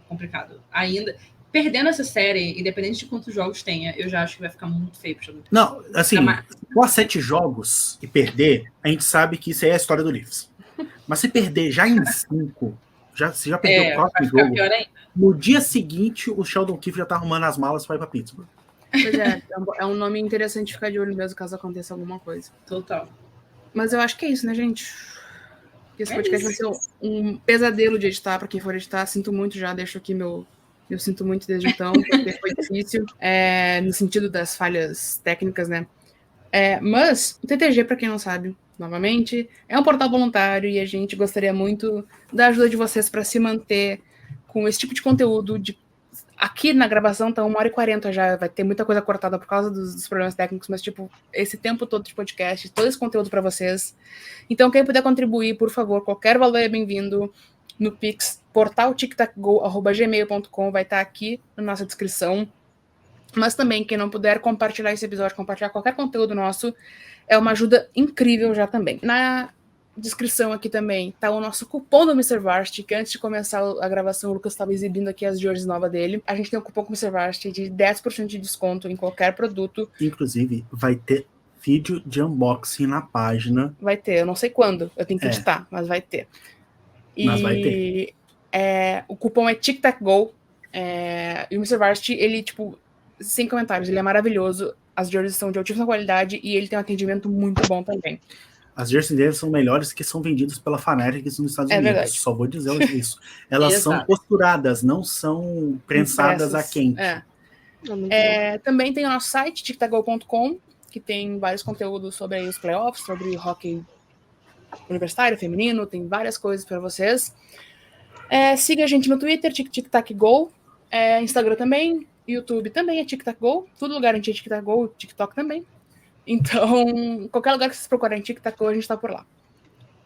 complicado. Ainda... Perdendo essa série, independente de quantos jogos tenha, eu já acho que vai ficar muito feio pro Sheldon Keefe. Não, assim, se for a 7 jogos e perder, a gente sabe que isso aí é a história do Leafs. Mas se perder já em 5, você já perdeu o próximo jogo, no dia seguinte o Sheldon Keefe já tá arrumando as malas para ir pra Pittsburgh. Pois é um nome interessante ficar de olho mesmo caso aconteça alguma coisa. Total. Mas eu acho que é isso, né, gente? Esse podcast vai ser um pesadelo de editar, pra quem for editar. Sinto muito já, deixo aqui eu sinto muito desde então, porque foi difícil, no sentido das falhas técnicas, né? Mas o TTG, para quem não sabe, novamente, é um portal voluntário e a gente gostaria muito da ajuda de vocês para se manter com esse tipo de conteúdo. Aqui na gravação tá 1h40 já, vai ter muita coisa cortada por causa dos problemas técnicos, mas tipo, esse tempo todo de podcast, todo esse conteúdo para vocês. Então, quem puder contribuir, por favor, qualquer valor é bem-vindo. No Pix, portaltictacgo@gmail.com, vai estar aqui na nossa descrição. Mas também, quem não puder compartilhar esse episódio, compartilhar qualquer conteúdo nosso, é uma ajuda incrível já também. Na descrição aqui também tá o nosso cupom do Mr. Varsity, que antes de começar a gravação, o Lucas estava exibindo aqui as jerseys novas dele. A gente tem um cupom com o Mr. Varsity de 10% de desconto em qualquer produto. Inclusive, vai ter vídeo de unboxing na página. Vai ter, eu não sei quando, eu tenho que editar, mas vai ter. Mas vai ter. O cupom é TicTacGo. E o Mr. Varsity, ele, tipo, sem comentários, ele é maravilhoso. As jerseys são de altíssima qualidade e ele tem um atendimento muito bom também. As jerseys deles são melhores que são vendidas pela Fanatics nos Estados Unidos. Verdade. Só vou dizer isso. Elas são costuradas, não são prensadas a quente. Também tem o nosso site, tictacgo.com, que tem vários conteúdos sobre os playoffs, sobre hockey universitário, feminino, tem várias coisas para vocês. Siga a gente no Twitter, TicTacGo, Instagram também, YouTube também é TicTacGo, todo lugar a gente é TicTacGo, TikTok também. Então, qualquer lugar que vocês procurarem TicTacGo, a gente tá por lá.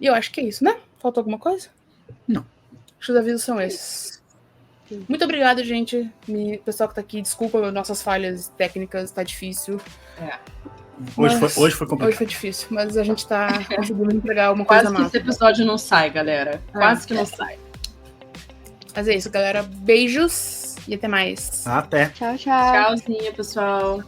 E eu acho que é isso, né? Faltou alguma coisa? Não. Os avisos são esses. Muito obrigada, gente. Pessoal que tá aqui, desculpa nossas falhas técnicas, tá difícil. Hoje foi complicado. Hoje foi difícil, mas a gente tá conseguindo entregar alguma coisa massa. Quase que esse episódio não sai, galera. Quase que não sai. Mas é isso, galera. Beijos e até mais. Até. Tchau, tchau. Tchauzinho, pessoal.